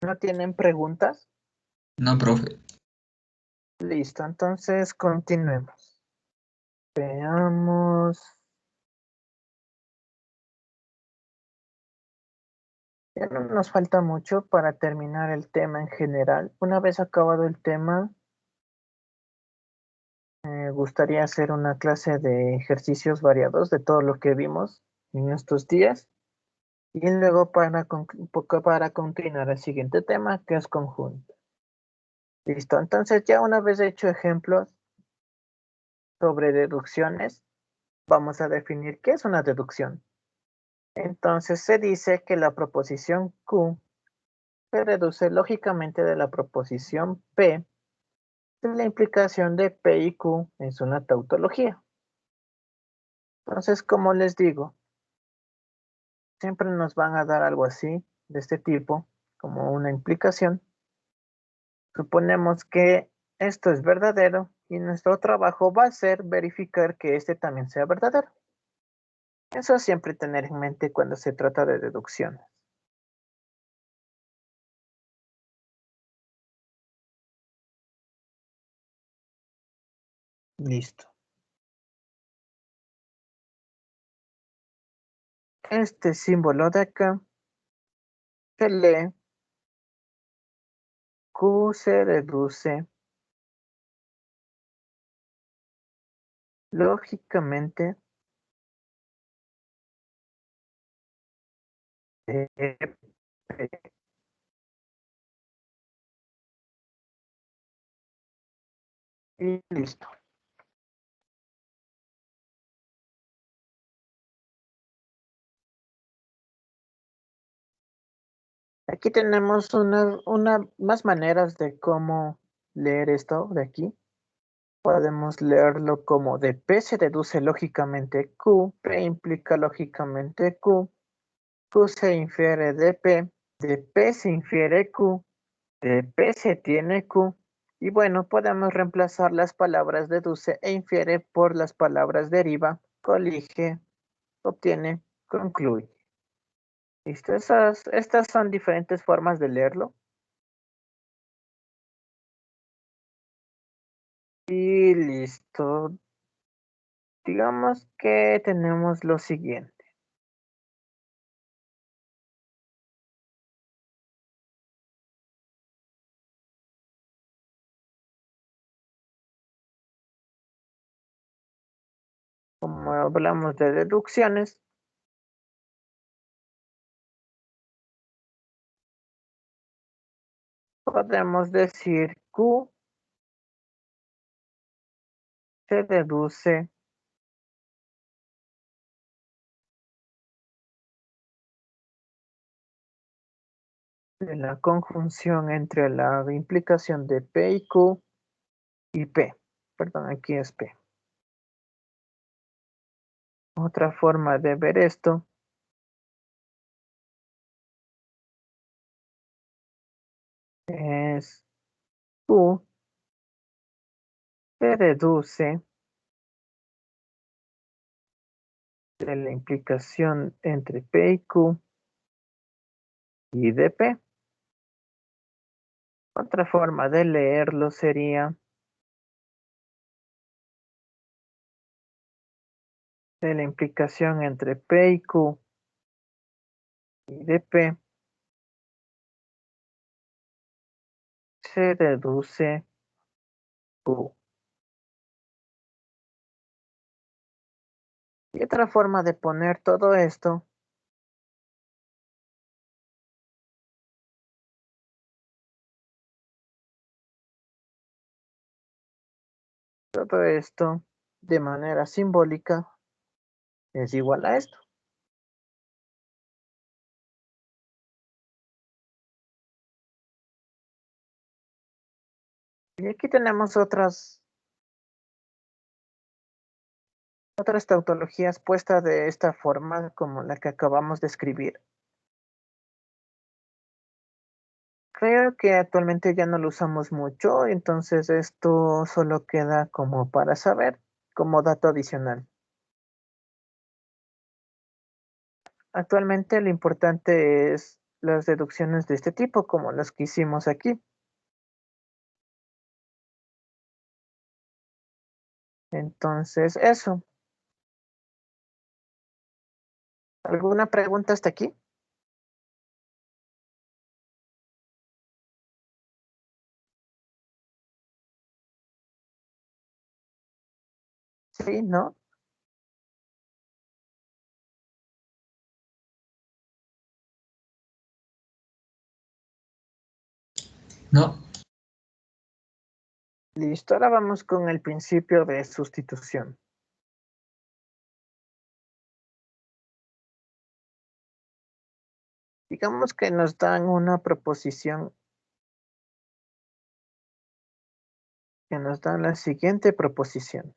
¿No tienen preguntas? No, profe. Listo, entonces continuemos. Veamos. Ya no nos falta mucho para terminar el tema en general. Una vez acabado el tema, me gustaría hacer una clase de ejercicios variados de todo lo que vimos en estos días. Y luego para continuar el siguiente tema, que es conjunto. Listo, entonces ya una vez hecho ejemplos sobre deducciones, vamos a definir qué es una deducción. Entonces se dice que la proposición Q se reduce lógicamente de la proposición P si la implicación de P y Q es una tautología. Entonces, como les digo, siempre nos van a dar algo así, de este tipo, como una implicación. Suponemos que esto es verdadero y nuestro trabajo va a ser verificar que este también sea verdadero. Eso siempre tener en mente cuando se trata de deducciones. Listo. Este símbolo de acá se lee Q se deduce lógicamente de P. Y listo. Aquí tenemos una más maneras de cómo leer esto de aquí. Podemos leerlo como de P se deduce lógicamente Q, P implica lógicamente Q, Q se infiere de P se infiere Q, de P se tiene Q, y bueno, podemos reemplazar las palabras deduce e infiere por las palabras deriva, colige, obtiene, concluye. ¿Listo? Estas son diferentes formas de leerlo. Y listo. Digamos que tenemos lo siguiente. Como hablamos de deducciones, podemos decir Q se deduce de la conjunción entre la implicación de P y Q y P. Perdón, aquí es P. Otra forma de ver esto es Q se deduce de la implicación entre P y Q y de P. Otra forma de leerlo sería de la implicación entre P y Q y de P se deduce Q. Y otra forma de poner todo esto de manera simbólica es igual a esto. Y aquí tenemos otras tautologías puestas de esta forma como la que acabamos de escribir. Creo que actualmente ya no lo usamos mucho, entonces esto solo queda como para saber, como dato adicional. Actualmente lo importante es las deducciones de este tipo, como las que hicimos aquí. Entonces, eso. ¿Alguna pregunta hasta aquí? Sí, ¿no? No, Listo, ahora vamos con el principio de sustitución. Digamos que nos dan una proposición, que nos dan la siguiente proposición.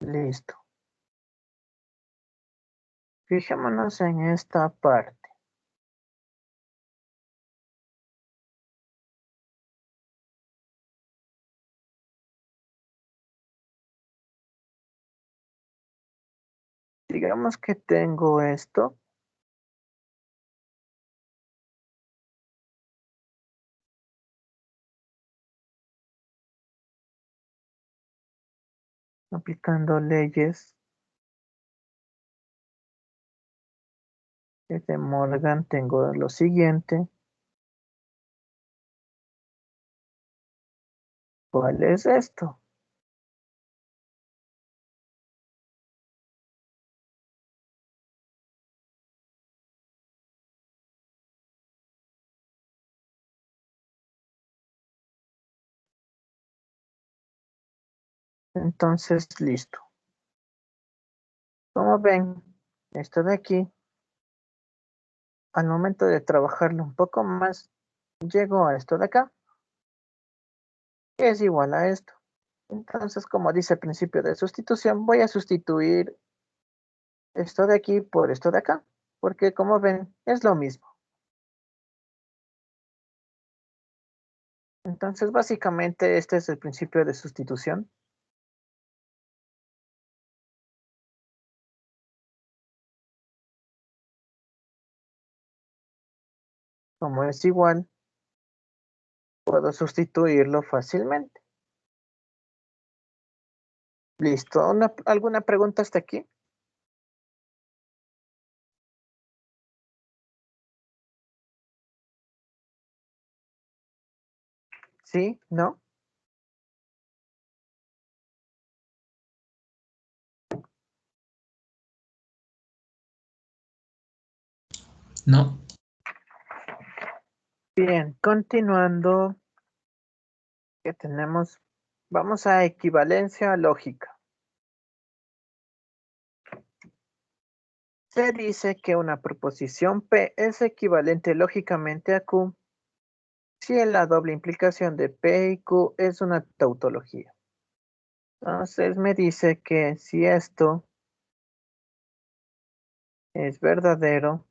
Listo. Fijémonos en esta parte. Digamos que tengo esto. Aplicando leyes de Morgan, tengo lo siguiente. ¿Cuál es esto? Entonces, listo. Como ven, esto de aquí, al momento de trabajarlo un poco más, llego a esto de acá, que es igual a esto. Entonces, como dice el principio de sustitución, voy a sustituir esto de aquí por esto de acá, porque como ven, es lo mismo. Entonces, básicamente, este es el principio de sustitución. Como es igual, puedo sustituirlo fácilmente. Listo. ¿Alguna pregunta hasta aquí? ¿Sí? ¿No? No. Bien, continuando, ¿qué tenemos? Vamos a equivalencia lógica. Se dice que una proposición P es equivalente lógicamente a Q si la doble implicación de P y Q es una tautología. Entonces me dice que si esto es verdadero,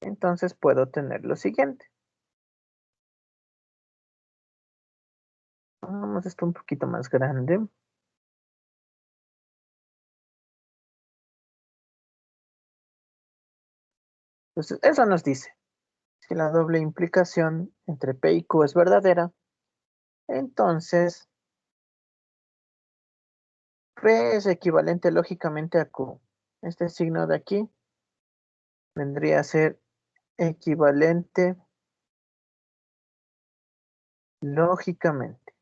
entonces puedo tener lo siguiente. Hagamos esto un poquito más grande. Entonces, eso nos dice, si la doble implicación entre P y Q es verdadera, entonces P es equivalente lógicamente a Q. Este signo de aquí vendría a ser equivalente lógicamente.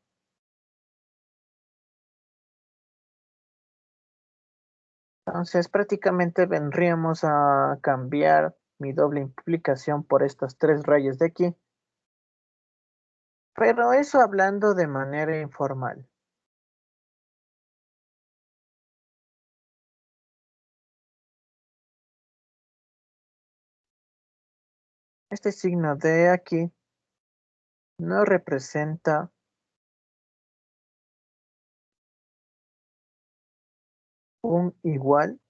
Entonces prácticamente vendríamos a cambiar mi doble implicación por estas tres rayas de aquí. Pero eso hablando de manera informal. Este signo de aquí no representa un igual.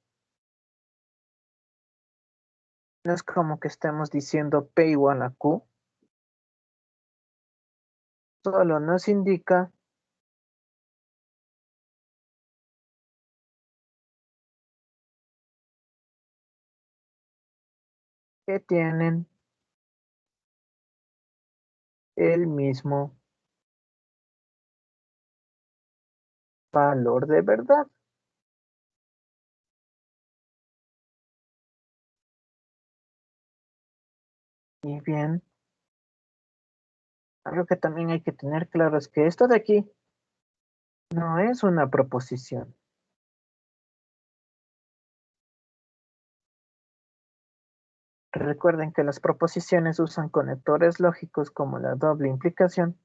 No es como que estemos diciendo P igual a Q. Solo nos indica que tienen el mismo valor de verdad. Y bien, algo que también hay que tener claro es que esto de aquí no es una proposición. Recuerden que las proposiciones usan conectores lógicos como la doble implicación.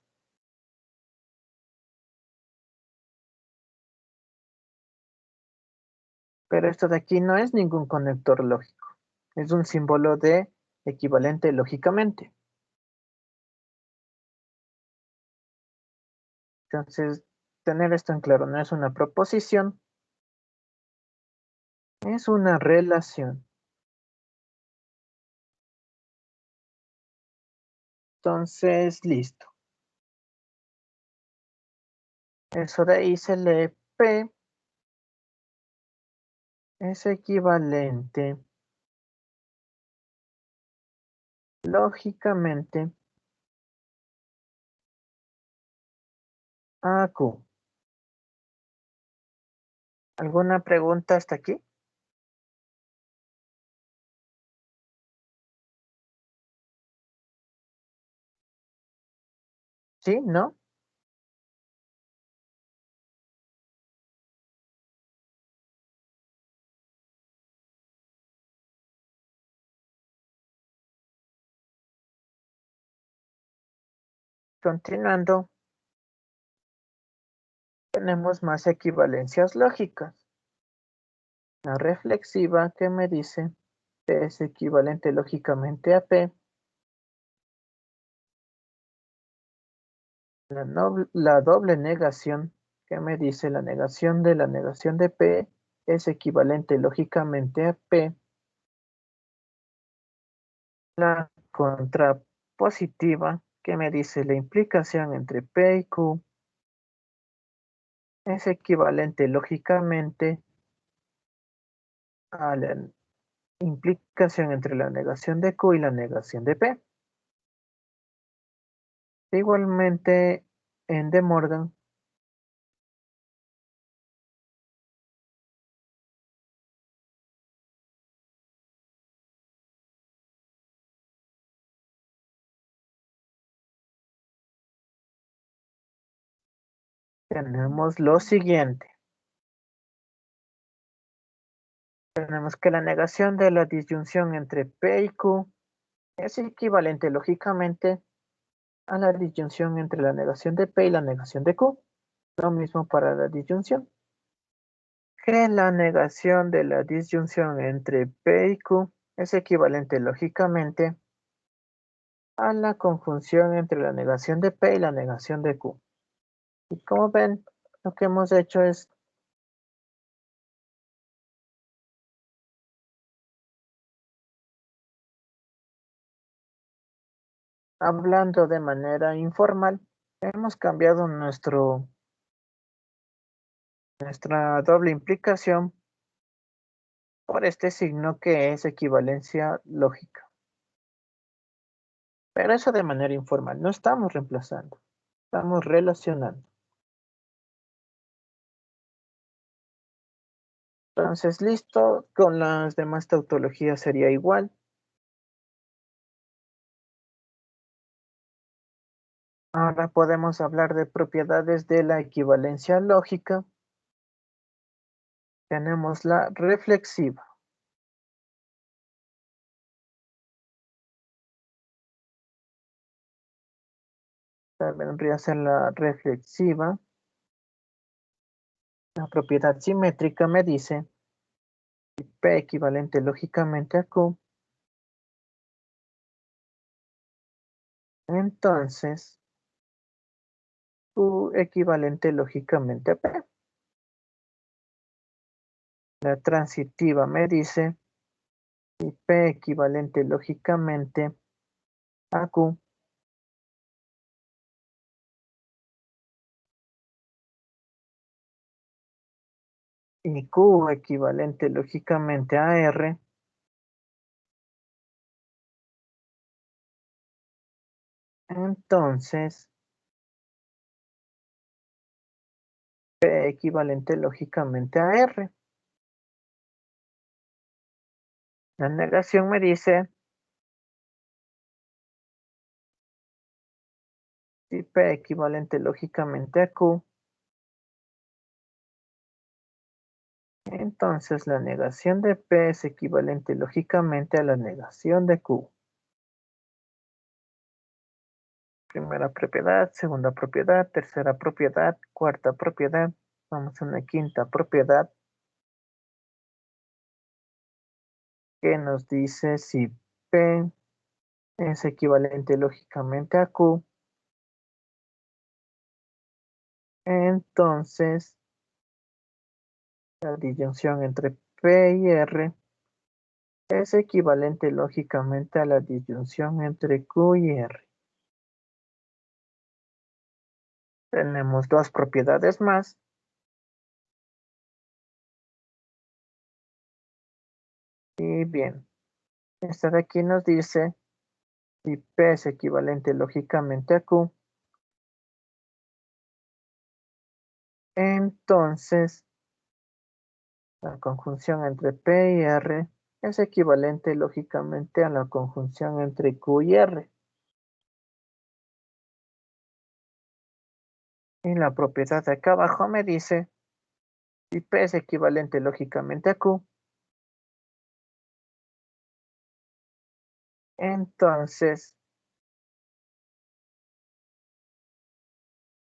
Pero esto de aquí no es ningún conector lógico. Es un símbolo de equivalente lógicamente. Entonces, tener esto en claro, no es una proposición, es una relación. Entonces, listo. Eso de ahí se lee P es equivalente lógicamente a Q. ¿Alguna pregunta hasta aquí? ¿Sí? ¿No? Continuando, tenemos más equivalencias lógicas. La reflexiva que me dice P es equivalente lógicamente a P. La doble negación que me dice la negación de P es equivalente lógicamente a P. La contrapositiva que me dice la implicación entre P y Q es equivalente lógicamente a la implicación entre la negación de Q y la negación de P. Igualmente, en De Morgan tenemos lo siguiente. tenemos que la negación de la disyunción entre P y Q es equivalente lógicamente a la disyunción entre la negación de P y la negación de Q. Lo mismo para la disyunción. Que la negación de la disyunción entre P y Q es equivalente lógicamente a la conjunción entre la negación de P y la negación de Q. Y como ven, lo que hemos hecho es hablando de manera informal, hemos cambiado nuestra doble implicación por este signo que es equivalencia lógica. Pero eso de manera informal, no estamos reemplazando, estamos relacionando. Entonces, listo, con las demás tautologías sería igual. Ahora podemos hablar de propiedades de la equivalencia lógica. Tenemos la reflexiva. Vendría a ser la reflexiva. La propiedad simétrica me dice P equivalente lógicamente a Q. Entonces, Q equivalente lógicamente a P. La transitiva me dice P equivalente lógicamente a Q. Y Q equivalente lógicamente a R. Entonces, P equivalente lógicamente a R. La negación me dice si P equivalente lógicamente a Q. Entonces la negación de P es equivalente lógicamente a la negación de Q. Primera propiedad, segunda propiedad, tercera propiedad, cuarta propiedad. Vamos a una quinta propiedad que nos dice si P es equivalente lógicamente a Q. Entonces la disyunción entre P y R es equivalente lógicamente a la disyunción entre Q y R. Tenemos dos propiedades más. Y bien, esta de aquí nos dice si P es equivalente lógicamente a Q. Entonces, la conjunción entre P y R es equivalente lógicamente a la conjunción entre Q y R. Y la propiedad de acá abajo me dice si P es equivalente lógicamente a Q. Entonces,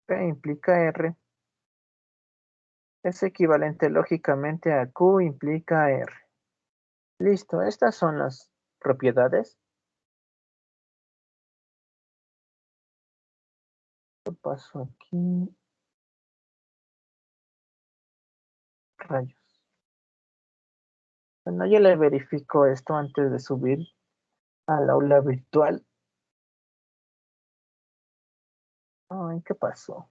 P implica R es equivalente lógicamente a Q implica R. Listo, estas son las propiedades. ¿Qué pasó aquí? Rayos. Bueno, yo le verifico esto antes de subir al aula virtual. Ay, ¿qué pasó?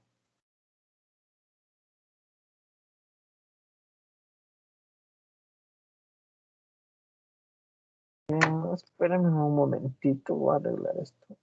Espérame un momentito, voy a arreglar esto.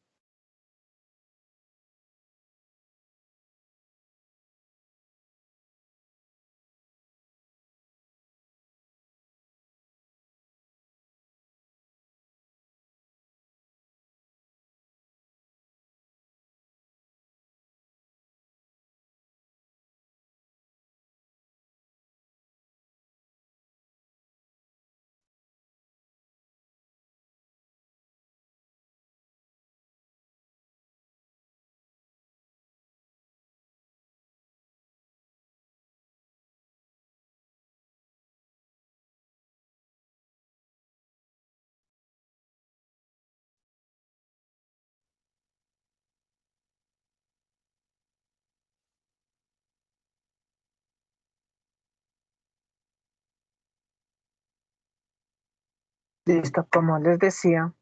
Listo, como les decía,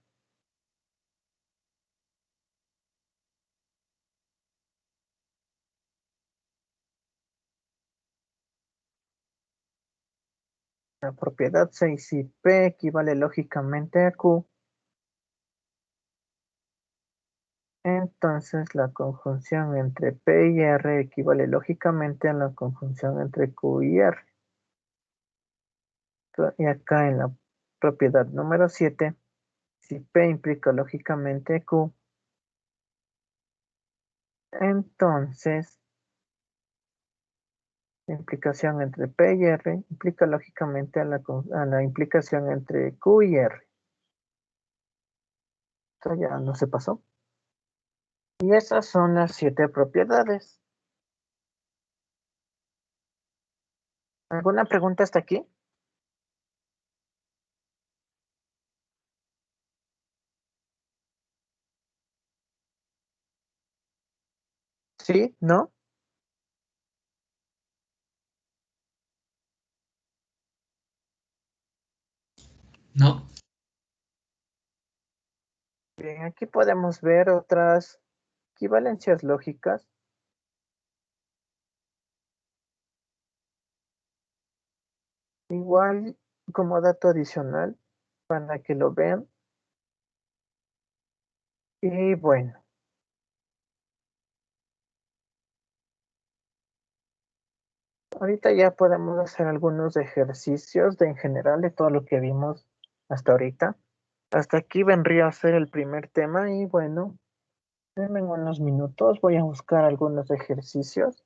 la propiedad 6 si P equivale lógicamente a Q, entonces la conjunción entre P y R equivale lógicamente a la conjunción entre Q y R. Y acá en la propiedad número 7, si P implica lógicamente Q, entonces la implicación entre P y R implica lógicamente a la implicación entre Q y R. Esto ya no se pasó. Y esas son las 7 propiedades. ¿Alguna pregunta hasta aquí? ¿Sí? ¿No? No, Bien, aquí podemos ver otras equivalencias lógicas. Igual como dato adicional para que lo vean. Y bueno, ahorita ya podemos hacer algunos ejercicios de en general de todo lo que vimos hasta ahorita. Hasta aquí vendría a ser el primer tema y bueno, denme unos minutos, voy a buscar algunos ejercicios.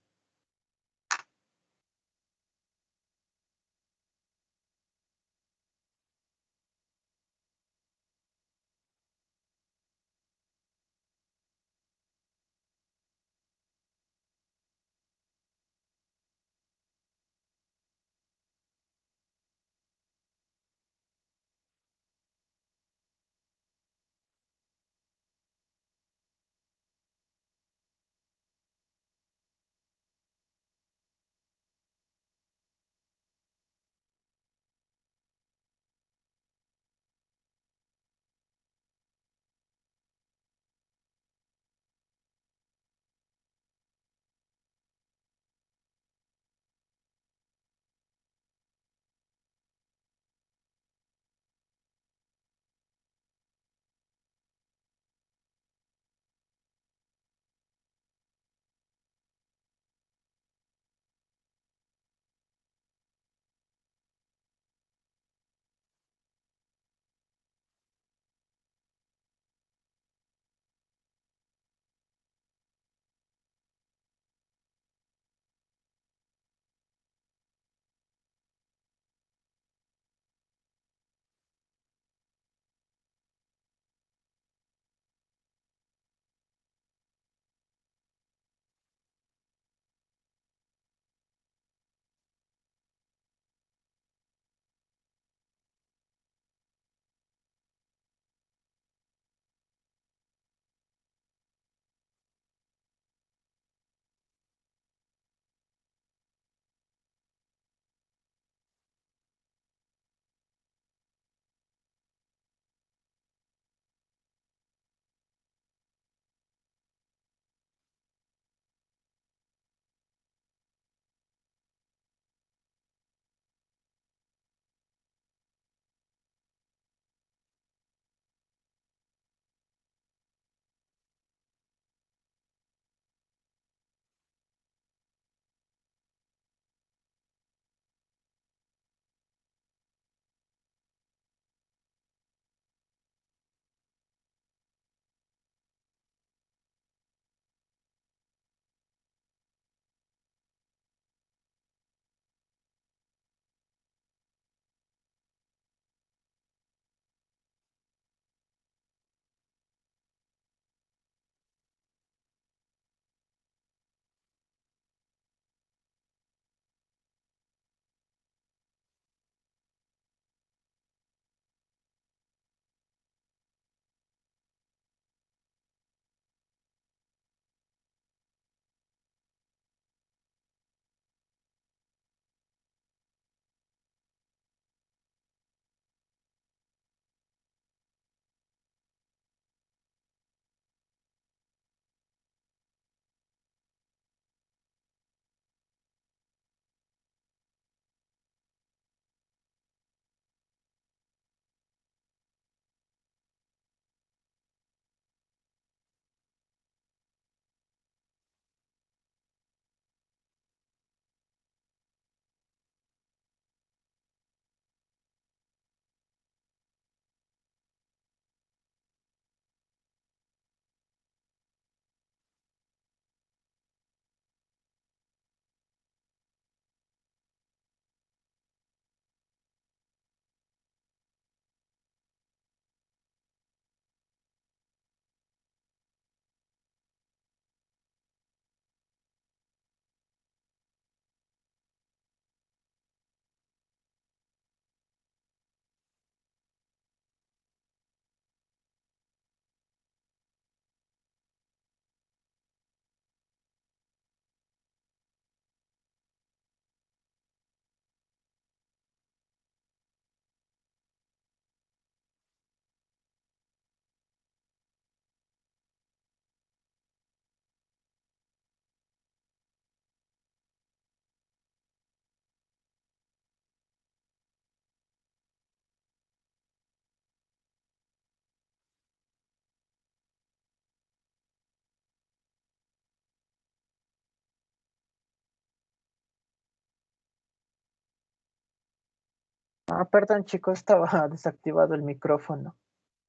Ah, perdón, chicos, estaba desactivado el micrófono.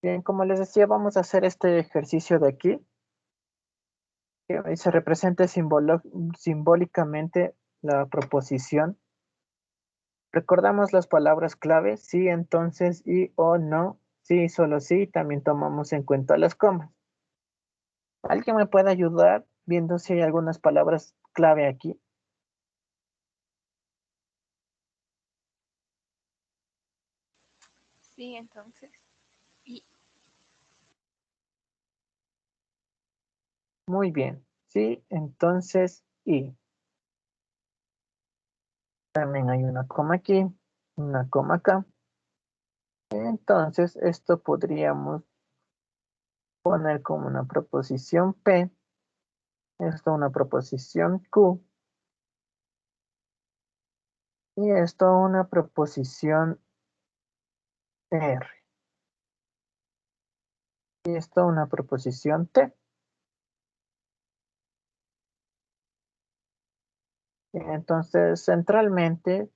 Bien, como les decía, vamos a hacer este ejercicio de aquí, que se representa simbólicamente la proposición. Recordamos las palabras clave, sí, entonces, y, o, no, sí, solo sí, también tomamos en cuenta las comas. ¿Alguien me puede ayudar viendo si hay algunas palabras clave aquí? Sí, entonces. Y Muy bien, sí, entonces, y. También hay una coma aquí, una coma acá. Entonces, esto podríamos poner como una proposición P, esto una proposición Q, y esto una proposición R, y esto una proposición T. Entonces, centralmente,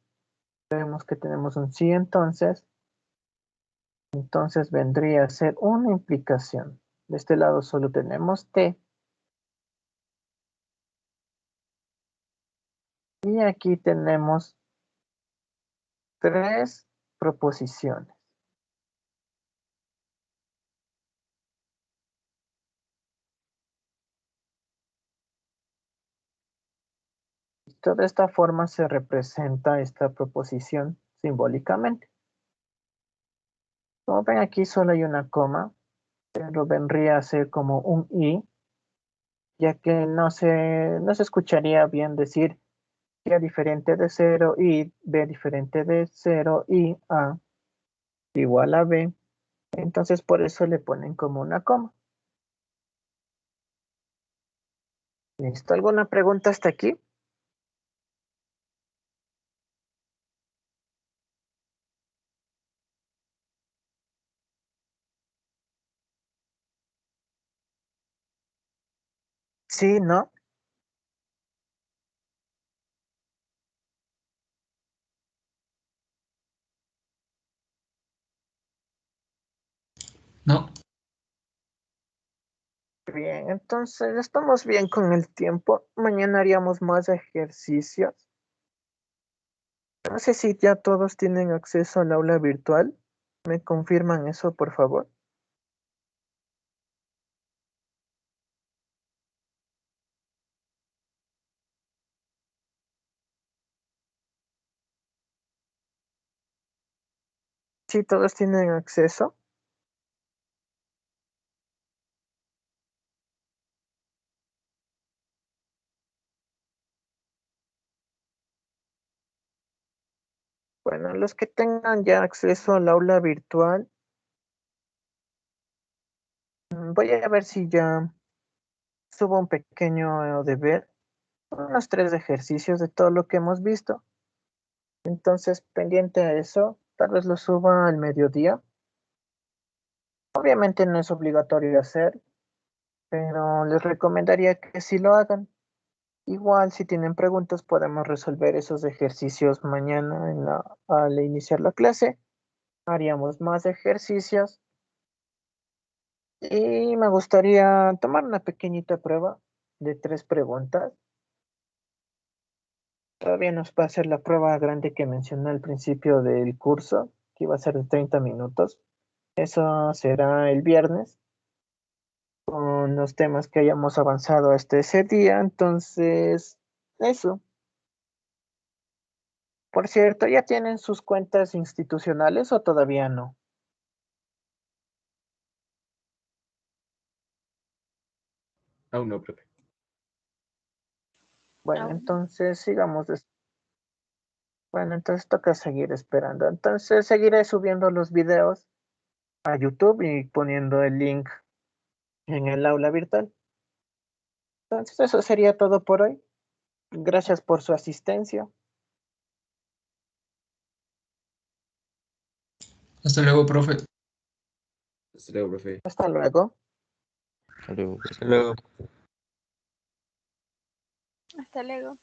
vemos que tenemos un sí entonces vendría a ser una implicación. De este lado solo tenemos T, y aquí tenemos tres proposiciones. De esta forma se representa esta proposición simbólicamente. Como ven, aquí solo hay una coma, pero vendría a ser como un i, ya que no se escucharía bien decir que A diferente de 0 y B diferente de 0 y A igual a B. Entonces por eso le ponen como una coma. ¿Listo? ¿Alguna pregunta hasta aquí? Sí, ¿no? No, Bien, entonces estamos bien con el tiempo. Mañana haríamos más ejercicios. No sé si ya todos tienen acceso al aula virtual. ¿Me confirman eso, por favor? Si todos tienen acceso. Bueno, los que tengan ya acceso al aula virtual, voy a ver si ya subo un pequeño deber, unos 3 ejercicios de todo lo que hemos visto. Entonces, pendiente a eso, tal vez lo suba al mediodía. Obviamente no es obligatorio hacer, pero les recomendaría que sí lo hagan. Igual, si tienen preguntas, podemos resolver esos ejercicios mañana al iniciar la clase. Haríamos más ejercicios y me gustaría tomar una pequeñita prueba de 3 preguntas. Todavía nos va a hacer la prueba grande que mencioné al principio del curso, que iba a ser de 30 minutos. Eso será el viernes con los temas que hayamos avanzado hasta ese día. Entonces, eso. Por cierto, ¿ya tienen sus cuentas institucionales o todavía no? Aún no, profe. Bueno, aún no. entonces sigamos. Bueno, entonces toca seguir esperando. Entonces seguiré subiendo los videos a YouTube y poniendo el link en el aula virtual. Entonces eso sería todo por hoy. Gracias por su asistencia. hasta luego, profe. Hasta luego, profe. Hasta luego. Hasta luego, profe. Hasta luego. Hasta luego.